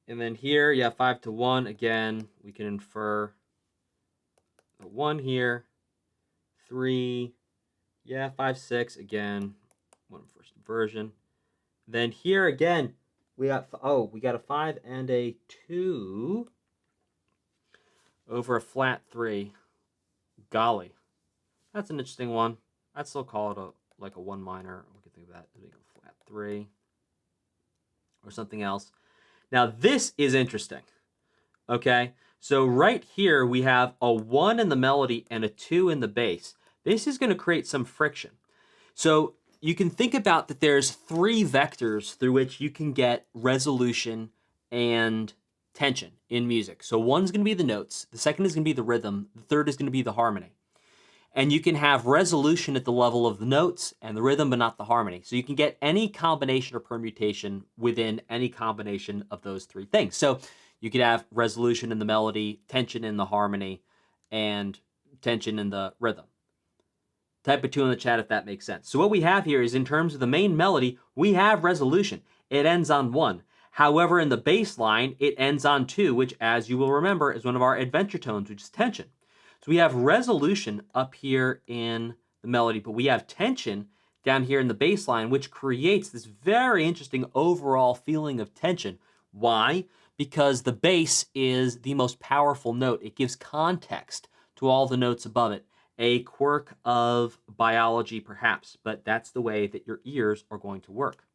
And then here, yeah, 5 to 1. Again, we can infer the 1 here. 3. Yeah, 5, 6. Again, 1 first inversion. Then here again, we got a 5 and a 2 over a flat 3. Golly. That's an interesting one. I'd still call it like a 1 minor. We something about doing a flat 3 or something else. Now this is interesting. Okay, so right here we have a 1 in the melody and a 2 in the bass. This is going to create some friction. So you can think about that there's 3 vectors through which you can get resolution and tension in music. So one's going to be the notes, the second is going to be the rhythm, the third is going to be the harmony. And you can have resolution at the level of the notes and the rhythm, but not the harmony. So you can get any combination or permutation within any combination of those 3 things. So you could have resolution in the melody, tension in the harmony, and tension in the rhythm. Type a 2 in the chat if that makes sense. So what we have here is in terms of the main melody, we have resolution. It ends on 1. However, in the bass line, it ends on 2, which, as you will remember, is one of our adventure tones, which is tension. So we have resolution up here in the melody, but we have tension down here in the bass line, which creates this very interesting overall feeling of tension. Why? Because the bass is the most powerful note. It gives context to all the notes above it. A quirk of biology, perhaps, but that's the way that your ears are going to work.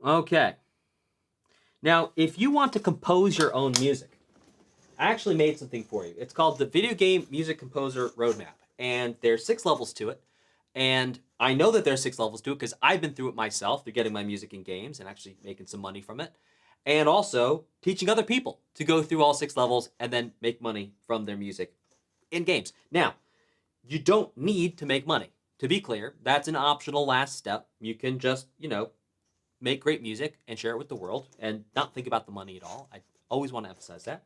Okay. Now, if you want to compose your own music, I actually made something for you. It's called the Video Game Music Composer Roadmap, and there's 6 levels to it. And I know that there's 6 levels to it because I've been through it myself through getting my music in games and actually making some money from it. And also teaching other people to go through all 6 levels and then make money from their music in games. Now, you don't need to make money. To be clear, that's an optional last step. You can just, make great music and share it with the world and not think about the money at all. I always want to emphasize that.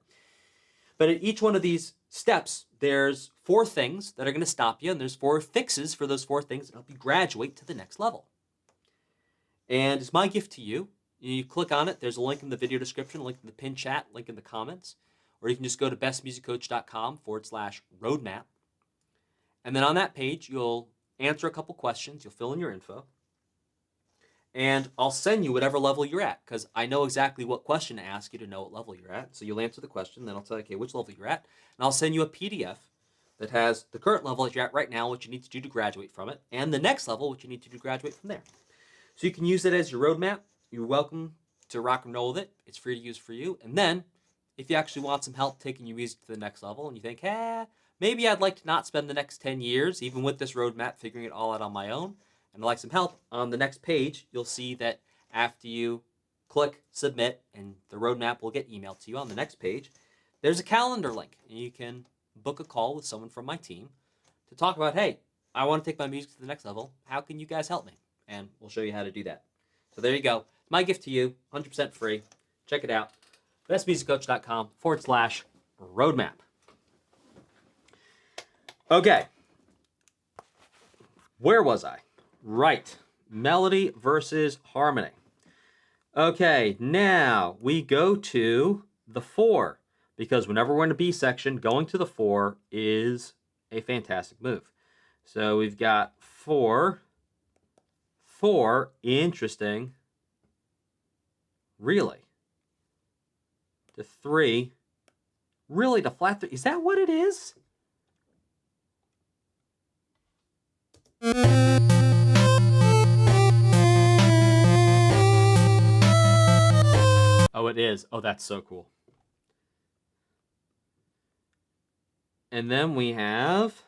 But at each one of these steps, there's 4 things that are going to stop you, and there's 4 fixes for those 4 things that help you graduate to the next level. And it's my gift to you. You click on it. There's a link in the video description, a link in the pinned chat, link in the comments. Or you can just go to bestmusiccoach.com/roadmap. And then on that page, you'll answer a couple questions. You'll fill in your info. And I'll send you whatever level you're at, because I know exactly what question to ask you to know what level you're at. So you'll answer the question, then I'll tell you, okay, which level you're at. And I'll send you a PDF that has the current level that you're at right now, what you need to do to graduate from it, and the next level, what you need to do to graduate from there. So you can use it as your roadmap. You're welcome to rock and roll with it. It's free to use for you. And then, if you actually want some help taking your music to the next level, and you think, maybe I'd like to not spend the next 10 years, even with this roadmap, figuring it all out on my own, and I'd like some help, on the next page, you'll see that after you click submit, and the roadmap will get emailed to you on the next page, there's a calendar link, and you can book a call with someone from my team to talk about, hey, I want to take my music to the next level. How can you guys help me? And we'll show you how to do that. So there you go. My gift to you, 100% free. Check it out. bestmusiccoach.com/roadmap. Okay. Where was I? Right. Melody versus harmony. Okay, now we go to the 4, because whenever we're in a B section, going to the 4 is a fantastic move. So we've got 4, interesting, really, to 3, really to flat 3. Is that what it is? Oh, it is. Oh, that's so cool. And then we have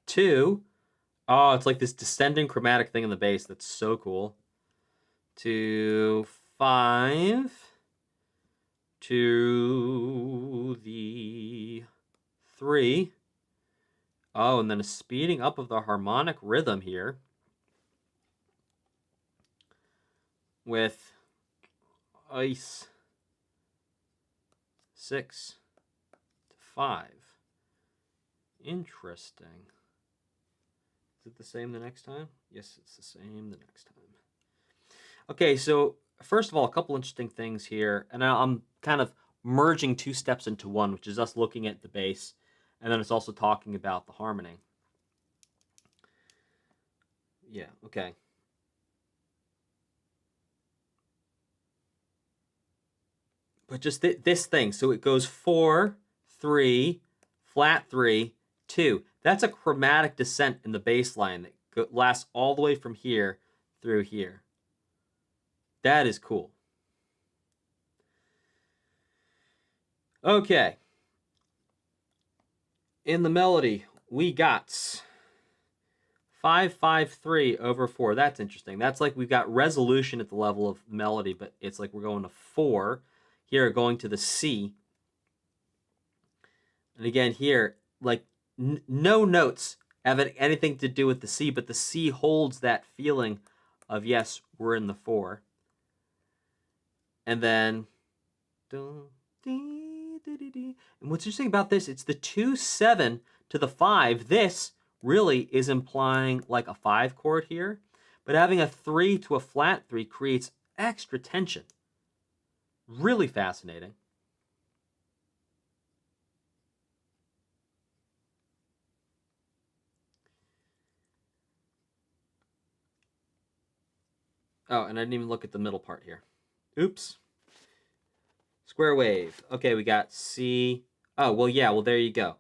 2. Oh, it's like this descending chromatic thing in the bass. That's so cool. To 5. To the 3. Oh, and then a speeding up of the harmonic rhythm here with ice 6 to 5. Interesting. Is it the same the next time? Yes, it's the same the next time. Okay, so first of all, a couple interesting things here, and I'm kind of merging 2 steps into one, which is us looking at the bass, and then it's also talking about the harmony. Yeah, okay. but just this thing. So it goes 4, 3, flat 3, 2. That's a chromatic descent in the bass line that lasts all the way from here through here. That is cool. Okay. In the melody, we got 553 over 4. That's interesting. That's like we've got resolution at the level of melody, but it's like we're going to 4. Here, going to the C. And again, here, like no notes have anything to do with the C, but the C holds that feeling of, yes, we're in the 4. And then, and what's interesting about this, it's the 2, 7 to the 5. This really is implying like a 5 chord here, but having a 3 to a flat 3 creates extra tension. Really fascinating. Oh, and I didn't even look at the middle part here. Oops. Square wave. Okay, we got C. Oh, well, yeah, well, there you go.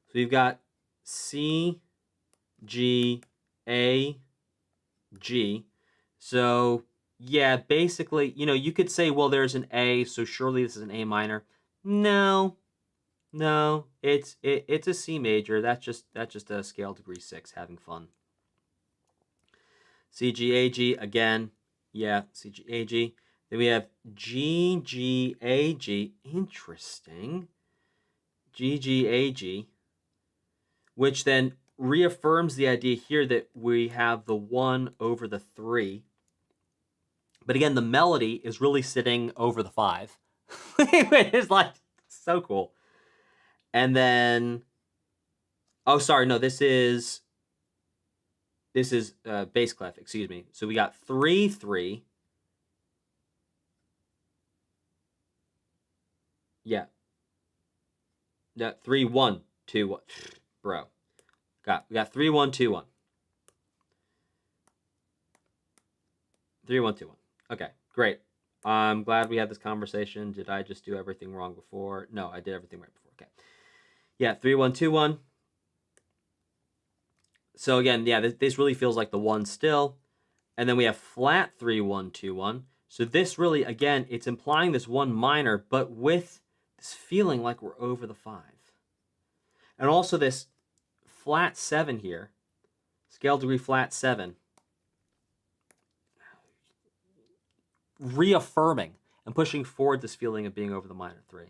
So we've got C, G, A, G. So, yeah, basically, you could say, well, there's an A, so surely this is an A minor. No, it's a C major. That's just a scale degree 6, having fun. C, G, A, G, again. Yeah, C, G, A, G. Then we have G, G, A, G. Interesting. G, G, A, G. Which then reaffirms the idea here that we have the 1 over the 3. But again, the melody is really sitting over the 5. It's like so cool. And then, oh, sorry, no, this is bass clef, excuse me. So we got 3, 3. Yeah. No, 3, 1, 2, 1. Bro. We got 3, 1, 2, 1. 3, 1, 2, 1. Okay, great. I'm glad we had this conversation. Did I just do everything wrong before? No, I did everything right before. Okay. Yeah, 3, 1, 2, 1. So again, yeah, this really feels like the 1 still. And then we have flat 3, 1, 2, 1. So this really, again, it's implying this 1 minor, but with this feeling like we're over the 5. And also this flat 7 here, scale degree flat 7, reaffirming and pushing forward this feeling of being over the minor 3.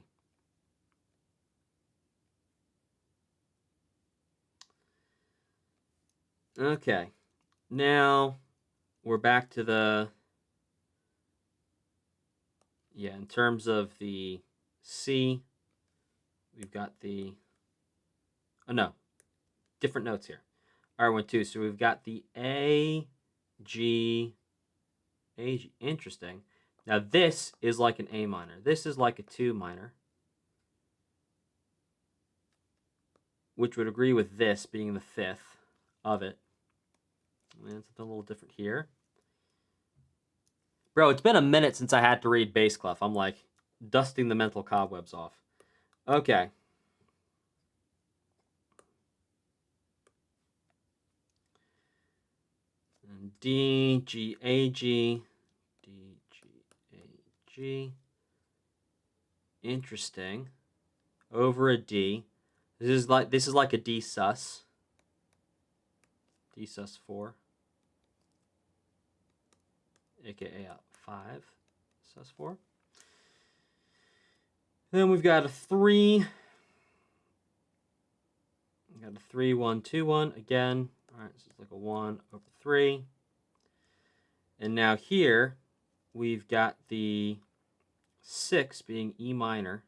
Okay, now we're back to the, yeah, in terms of the C, we've got the, oh no, different notes here. R1, 2, so we've got the A, G, A, G, interesting. Now this is like an A minor. This is like a 2 minor, which would agree with this being the 5th of it. And something a little different here. Bro, it's been a minute since I had to read bass clef. I'm like dusting the mental cobwebs off. Okay. And D, G, A, G, D, G, A, G. Interesting. Over a D. This is like a D sus. D sus 4. AKA 5 sus 4. Then we've got a 3. We got a 3, 1, 2, 1 again. All right, this is like a 1 over 3. And now here we've got the 6 being E minor,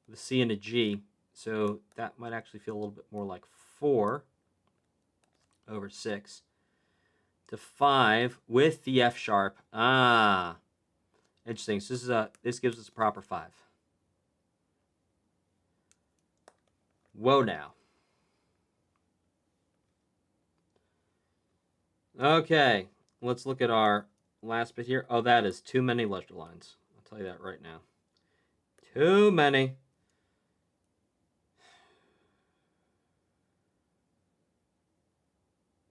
the C and a G. So that might actually feel a little bit more like 4 over 6 to 5 with the F sharp. Ah, interesting. So this gives us a proper 5. Whoa now. Okay, let's look at our last bit here. Oh, that is too many ledger lines. I'll tell you that right now. Too many.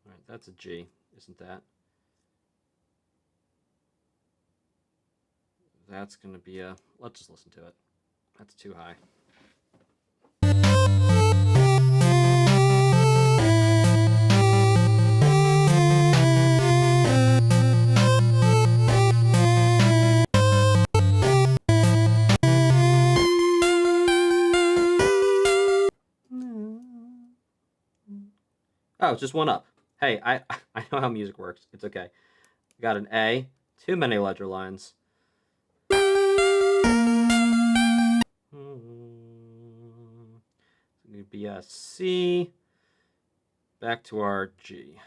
All right, that's a G, isn't that? That's going to be a... Let's just listen to it. That's too high. Oh, it's just one up. Hey, I know how music works. It's okay. Got an A. Too many ledger lines. It's going to be a C. Back to our G.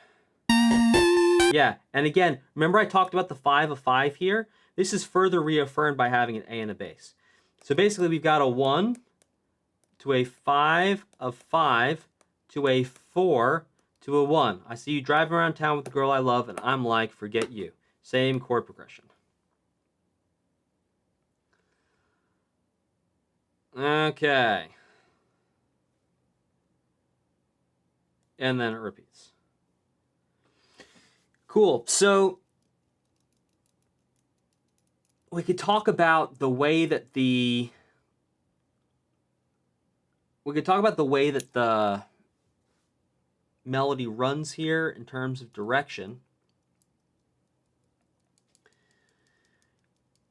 Yeah, and again, remember I talked about the 5 of 5 here? This is further reaffirmed by having an A in a bass. So basically we've got a 1 to a 5 of 5 to a 4 to a 1. I see you driving around town with the girl I love, and I'm like, forget you. Same chord progression. Okay. And then it repeats. Cool. So we could talk about the way that the melody runs here in terms of direction,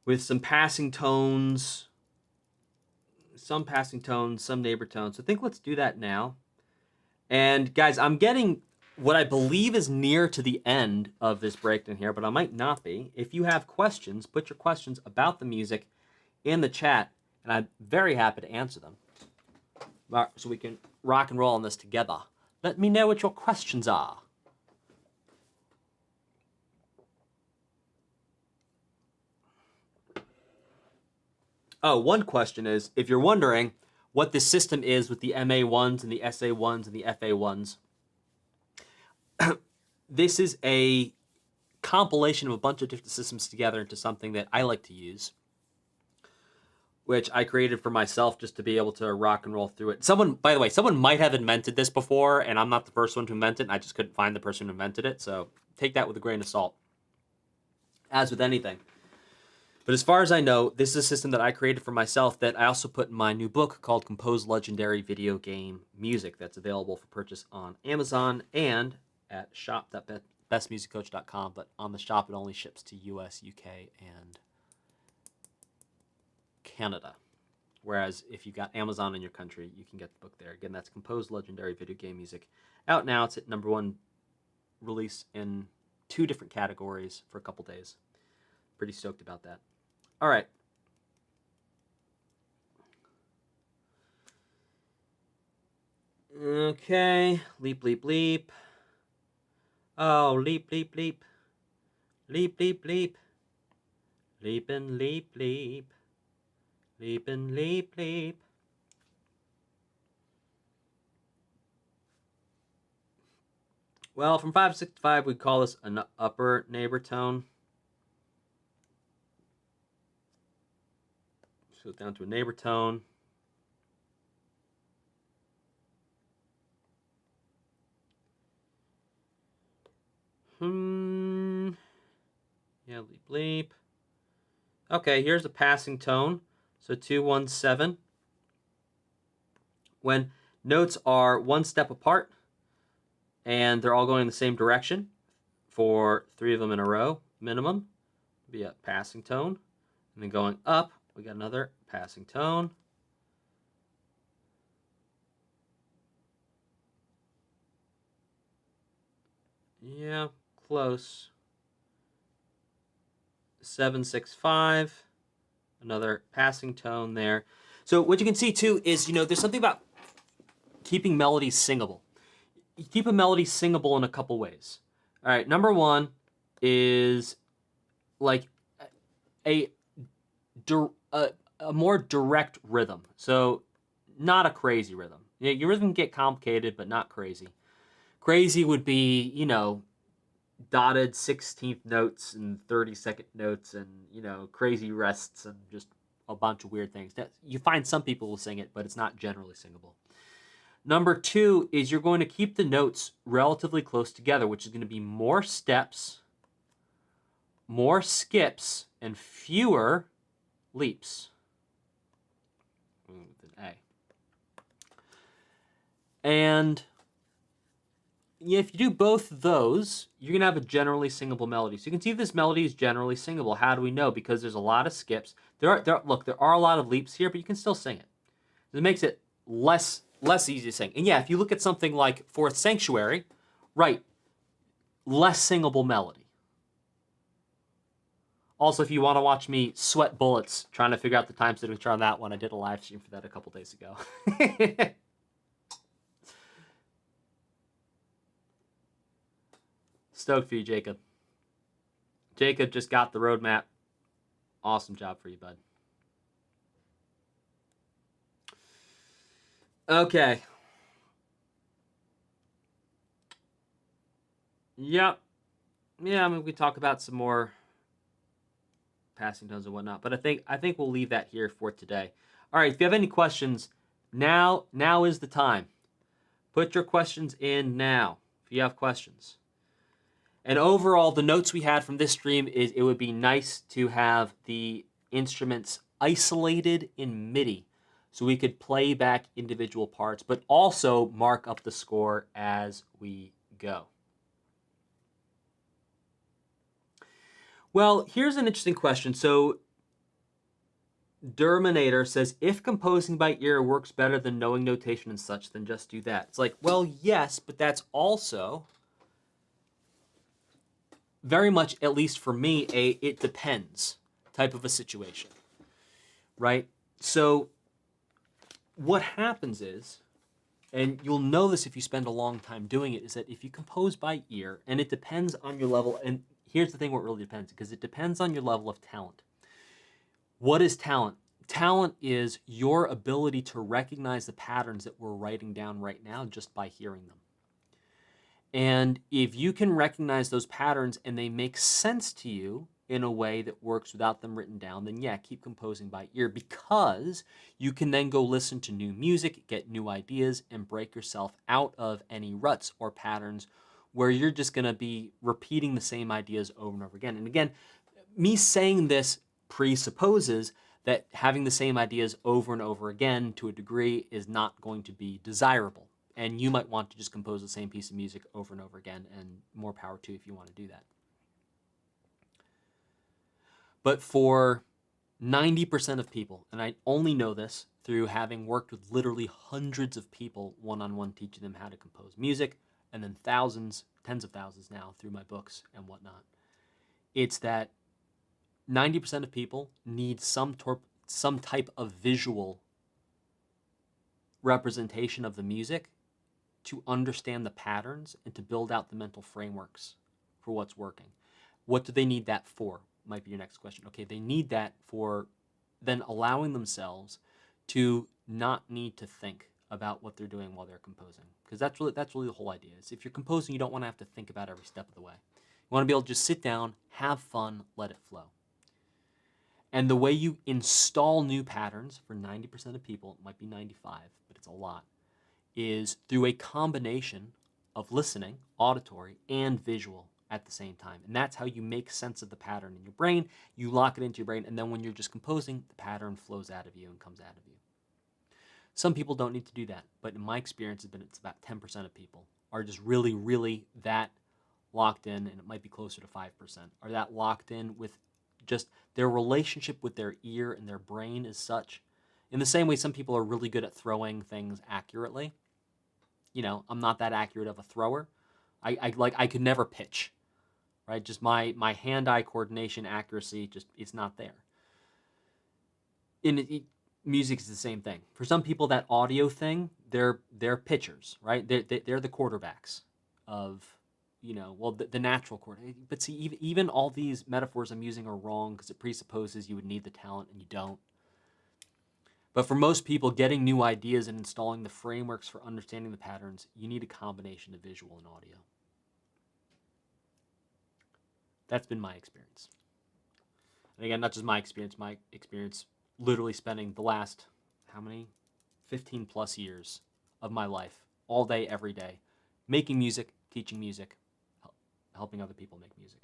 with some passing tones, some neighbor tones. So I think let's do that now. And guys, I'm getting what I believe is near to the end of this breakdown here, but I might not be. If you have questions, put your questions about the music in the chat, and I'm very happy to answer them. So we can rock and roll on this together. Let me know what your questions are. Oh, one question is, if you're wondering what this system is with the MA1s and the SA1s and the FA1s, this is a compilation of a bunch of different systems together into something that I like to use, which I created for myself just to be able to rock and roll through it. Someone, by the way, someone might have invented this before, and I'm not the first one to invent it, and I just couldn't find the person who invented it, so take that with a grain of salt, as with anything. But as far as I know, this is a system that I created for myself that I also put in my new book called Compose Legendary Video Game Music, that's available for purchase on Amazon and at shop.bestmusiccoach.com, but on the shop it only ships to US, UK, and Canada. Whereas if you've got Amazon in your country, you can get the book there. Again, that's Compose Legendary Video Game Music. Out now, it's at #1 release in 2 different categories for a couple days. Pretty stoked about that. All right. Okay, leap, leap, leap. Oh, leap, leap, leap. Leap, leap, leap. Leapin', leap, leap. Leapin', leap, leap. Well, from 5 to 6 to 5, we'd call this an upper neighbor tone. So down to a neighbor tone. Yeah, leap, leap. Okay, here's a passing tone. So 2, 1, 7. When notes are 1 step apart and they're all going in the same direction for 3 of them in a row, minimum, be a passing tone. And then going up, we got another passing tone. Yeah, close. 7, 6, 5. Another passing tone there. So what you can see too is, there's something about keeping melodies singable. You keep a melody singable in a couple ways. All right, number 1 is like a more direct rhythm. So not a crazy rhythm. Your rhythm can get complicated, but not crazy. Crazy would be, dotted 16th notes and 32nd notes and, crazy rests and just a bunch of weird things. You find some people will sing it, but it's not generally singable. Number 2 is you're going to keep the notes relatively close together, which is going to be more steps, more skips, and fewer leaps. With an A. And if you do both of those, you're going to have a generally singable melody. So you can see if this melody is generally singable. How do we know? Because there's a lot of skips. There are a lot of leaps here, but you can still sing it. It makes it less easy to sing. And yeah, if you look at something like Fourth Sanctuary, right, less singable melody. Also, if you want to watch me sweat bullets trying to figure out the time signature on that one, I did a live stream for that a couple days ago. Stoked for you, Jacob. Jacob just got the roadmap. Awesome job for you, bud. Okay. Yep. Yeah, I mean, we talk about some more passing tones and whatnot, but I think we'll leave that here for today. All right, if you have any questions, now is the time. Put your questions in now if you have questions. And overall, the notes we had from this stream is it would be nice to have the instruments isolated in MIDI so we could play back individual parts, but also mark up the score as we go. Well, here's an interesting question. So Derminator says, if composing by ear works better than knowing notation and such, then just do that. It's like, well, yes, but that's also very much, at least for me, it depends type of a situation, right? So what happens is, and you'll know this if you spend a long time doing it, is that if you compose by ear, and it depends on your level, and here's the thing what really depends, because it depends on your level of talent. What is talent? Talent is your ability to recognize the patterns that we're writing down right now just by hearing them. And if you can recognize those patterns and they make sense to you in a way that works without them written down, then yeah, keep composing by ear, because you can then go listen to new music, get new ideas, and break yourself out of any ruts or patterns where you're just going to be repeating the same ideas over and over again. And again, me saying this presupposes that having the same ideas over and over again to a degree is not going to be desirable. And you might want to just compose the same piece of music over and over again, and more power to you if you want to do that. But for 90% of people, and I only know this through having worked with literally hundreds of people one-on-one teaching them how to compose music, and then thousands, tens of thousands now through my books and whatnot, it's that 90% of people need some type of visual representation of the music to understand the patterns and to build out the mental frameworks for what's working. What do they need that for? Might be your next question. Okay, they need that for then allowing themselves to not need to think about what they're doing while they're composing. Because that's really the whole idea. Is if you're composing, you don't want to have to think about every step of the way. You want to be able to just sit down, have fun, let it flow. And the way you install new patterns for 90% of people, it might be 95, but it's a lot, is through a combination of listening, auditory, and visual at the same time. And that's how you make sense of the pattern in your brain. You lock it into your brain, and then when you're just composing, the pattern flows out of you and comes out of you. Some people don't need to do that, but in my experience, it's about 10% of people are just really, really that locked in, and it might be closer to 5%, are that locked in with just their relationship with their ear and their brain is such. In the same way some people are really good at throwing things accurately. You know, I'm not that accurate of a thrower. I could never pitch, right? Just my hand-eye coordination accuracy, just it's not there. Music is the same thing. For some people, that audio thing, they're pitchers, right? They're the quarterbacks of, you know, well, the natural quarterback. But see, even all these metaphors I'm using are wrong because it presupposes you would need the talent, and you don't. But for most people, getting new ideas and installing the frameworks for understanding the patterns, you need a combination of visual and audio. That's been my experience. And again, not just my experience literally spending the last, how many? 15 plus years of my life, all day, every day, making music, teaching music, helping other people make music.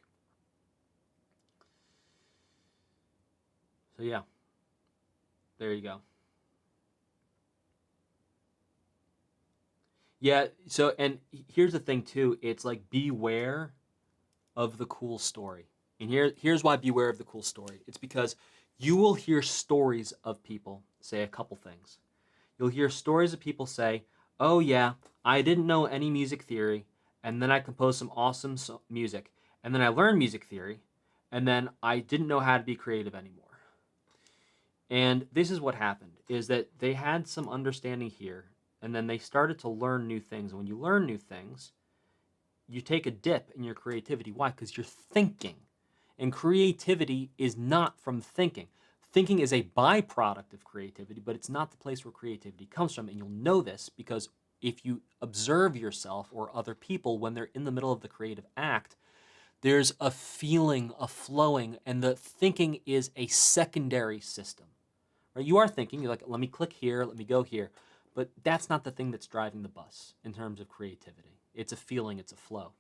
So yeah, there you go. Yeah, so, and here's the thing too, it's like beware of the cool story. And here's why beware of the cool story. It's because you will hear stories of people say a couple things. You'll hear stories of people say, "Oh yeah, I didn't know any music theory, and then I composed some awesome music, and then I learned music theory, and then I didn't know how to be creative anymore." And this is what happened, is that they had some understanding here, and then they started to learn new things. And when you learn new things, you take a dip in your creativity. Why? Because you're thinking. And creativity is not from thinking. Thinking is a byproduct of creativity, but it's not the place where creativity comes from. And you'll know this because if you observe yourself or other people when they're in the middle of the creative act, there's a feeling, a flowing, and the thinking is a secondary system. Right? You are thinking, you're like, let me click here, let me go here. But that's not the thing that's driving the bus in terms of creativity. It's a feeling, it's a flow.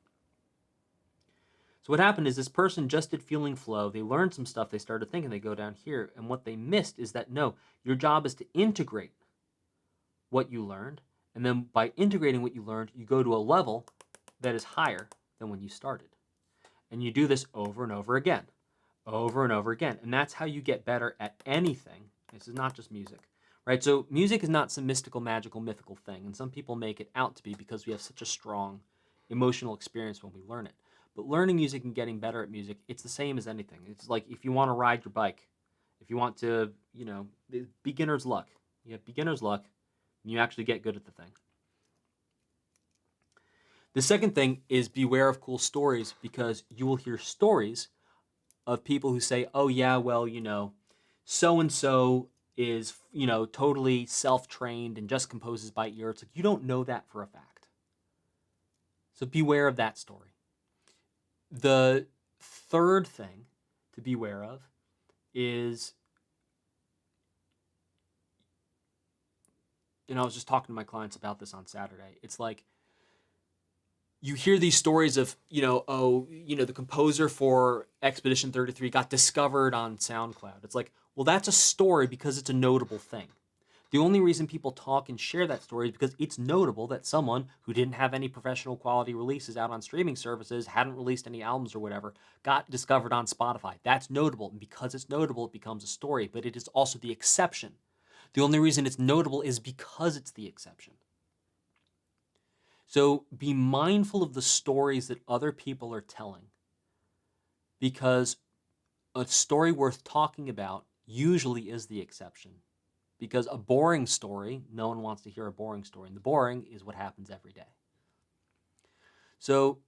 So what happened is this person just did feeling flow. They learned some stuff. They started thinking. They go down here. And what they missed is that, no, your job is to integrate what you learned. And then by integrating what you learned, you go to a level that is higher than when you started. And you do this over and over again, over and over again. And that's how you get better at anything. This is not just music, right? So music is not some mystical, magical, mythical thing. And some people make it out to be because we have such a strong emotional experience when we learn it. But learning music and getting better at music, it's the same as anything. It's like if you want to ride your bike, if you want to, beginner's luck. You have beginner's luck, and you actually get good at the thing. The second thing is beware of cool stories, because you will hear stories of people who say, oh yeah, well, so-and-so is, totally self-trained and just composes by ear. It's like, you don't know that for a fact. So beware of that story. The third thing to beware of is, I was just talking to my clients about this on Saturday. It's like, you hear these stories of, the composer for Expedition 33 got discovered on SoundCloud. It's like, well, that's a story because it's a notable thing. The only reason people talk and share that story is because it's notable that someone who didn't have any professional quality releases out on streaming services, hadn't released any albums or whatever, got discovered on Spotify. That's notable. And because it's notable, it becomes a story, but it is also the exception. The only reason it's notable is because it's the exception. So be mindful of the stories that other people are telling, because a story worth talking about usually is the exception. Because a boring story, no one wants to hear a boring story. And the boring is what happens every day. So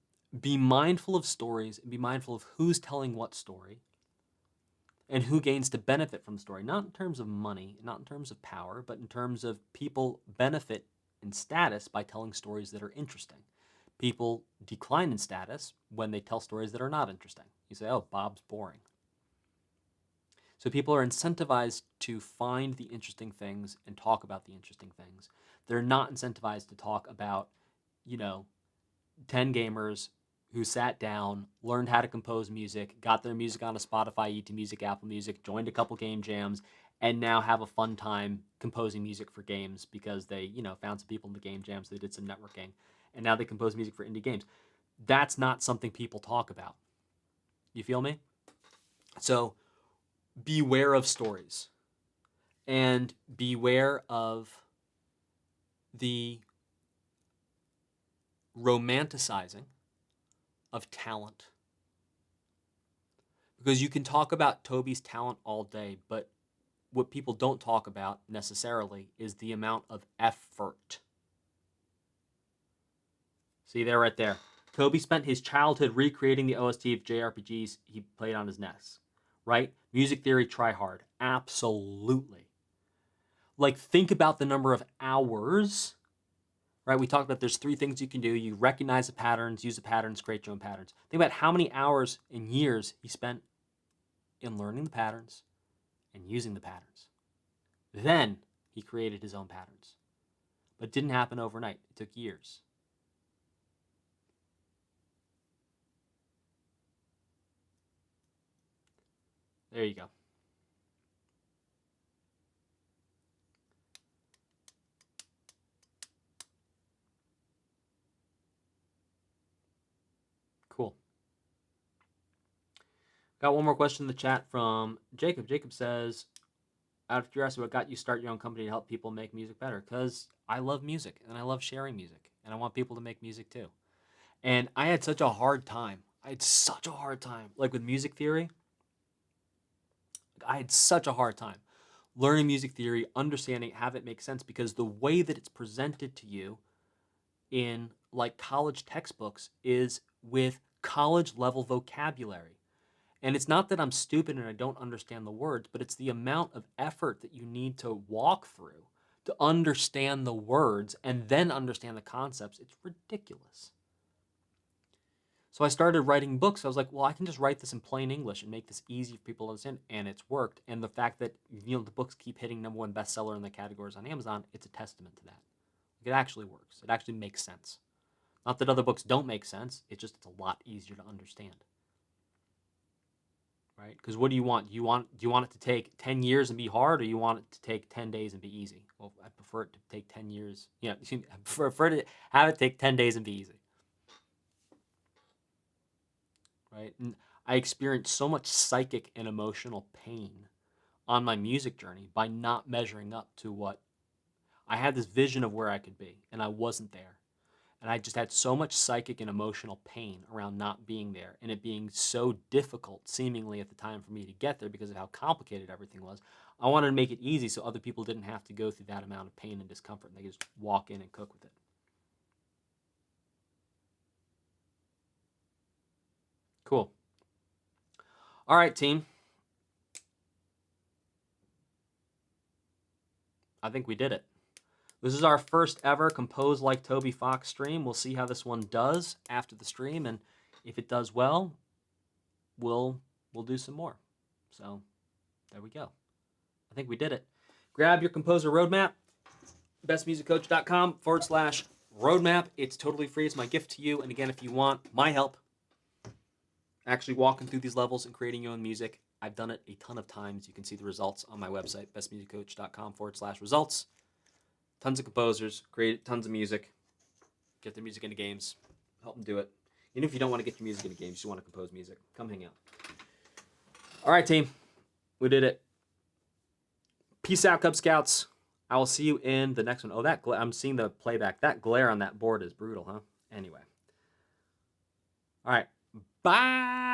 be mindful of stories and be mindful of who's telling what story and who gains to benefit from the story. Not in terms of money, not in terms of power, but in terms of people benefit in status by telling stories that are interesting. People decline in status when they tell stories that are not interesting. You say, oh, Bob's boring. So people are incentivized to find the interesting things and talk about the interesting things. They're not incentivized to talk about, 10 gamers who sat down, learned how to compose music, got their music on a Spotify, YouTube Music, Apple Music, joined a couple game jams, and now have a fun time composing music for games because they, found some people in the game jams, they did some networking, and now they compose music for indie games. That's not something people talk about. You feel me? So beware of stories and beware of the romanticizing of talent. Because you can talk about Toby's talent all day, but what people don't talk about necessarily is the amount of effort. See there, right there. Toby spent his childhood recreating the OST of JRPGs he played on his NES. Right? Music theory, try hard. Absolutely. Like, think about the number of hours, right? We talked about there's 3 things you can do. You recognize the patterns, use the patterns, create your own patterns. Think about how many hours and years he spent in learning the patterns and using the patterns. Then he created his own patterns. But it didn't happen overnight. It took years. There you go. Cool. Got one more question in the chat from Jacob. Jacob says, out of curiosity, what got you start your own company to help people make music better? Because I love music and I love sharing music and I want people to make music too. And I had such a hard time. Like with music theory. I had such a hard time learning music theory, understanding, have it make sense, because the way that it's presented to you in like college textbooks is with college level vocabulary. And it's not that I'm stupid and I don't understand the words, but it's the amount of effort that you need to walk through to understand the words and then understand the concepts. It's ridiculous. So I started writing books. I was like, well, I can just write this in plain English and make this easy for people to understand. And it's worked. And the fact that, the books keep hitting #1 bestseller in the categories on Amazon, it's a testament to that. It actually works. It actually makes sense. Not that other books don't make sense. It's just, it's a lot easier to understand. Right? Because what do you want? Do you want it to take 10 years and be hard, or you want it to take 10 days and be easy? Well, I prefer it to take 10 years. I prefer to have it take 10 days and be easy. Right? And I experienced so much psychic and emotional pain on my music journey by not measuring up to what I had. This vision of where I could be, and I wasn't there. And I just had so much psychic and emotional pain around not being there, and it being so difficult, seemingly at the time, for me to get there because of how complicated everything was. I wanted to make it easy so other people didn't have to go through that amount of pain and discomfort, and they could just walk in and cook with it. Cool. All right, team. I think we did it. This is our first ever Compose Like Toby Fox stream. We'll see how this one does after the stream, and if it does well, we'll do some more. So there we go. I think we did it. Grab your composer roadmap, bestmusiccoach.com/roadmap. It's totally free. It's my gift to you. And again, if you want my help actually walking through these levels and creating your own music, I've done it a ton of times. You can see the results on my website, bestmusiccoach.com/results. Tons of composers, create tons of music, get their music into games, help them do it. Even if you don't want to get your music into games, you just want to compose music, come hang out. All right, team. We did it. Peace out, Cub Scouts. I will see you in the next one. Oh, I'm seeing the playback. That glare on that board is brutal, huh? Anyway. All right. Bye.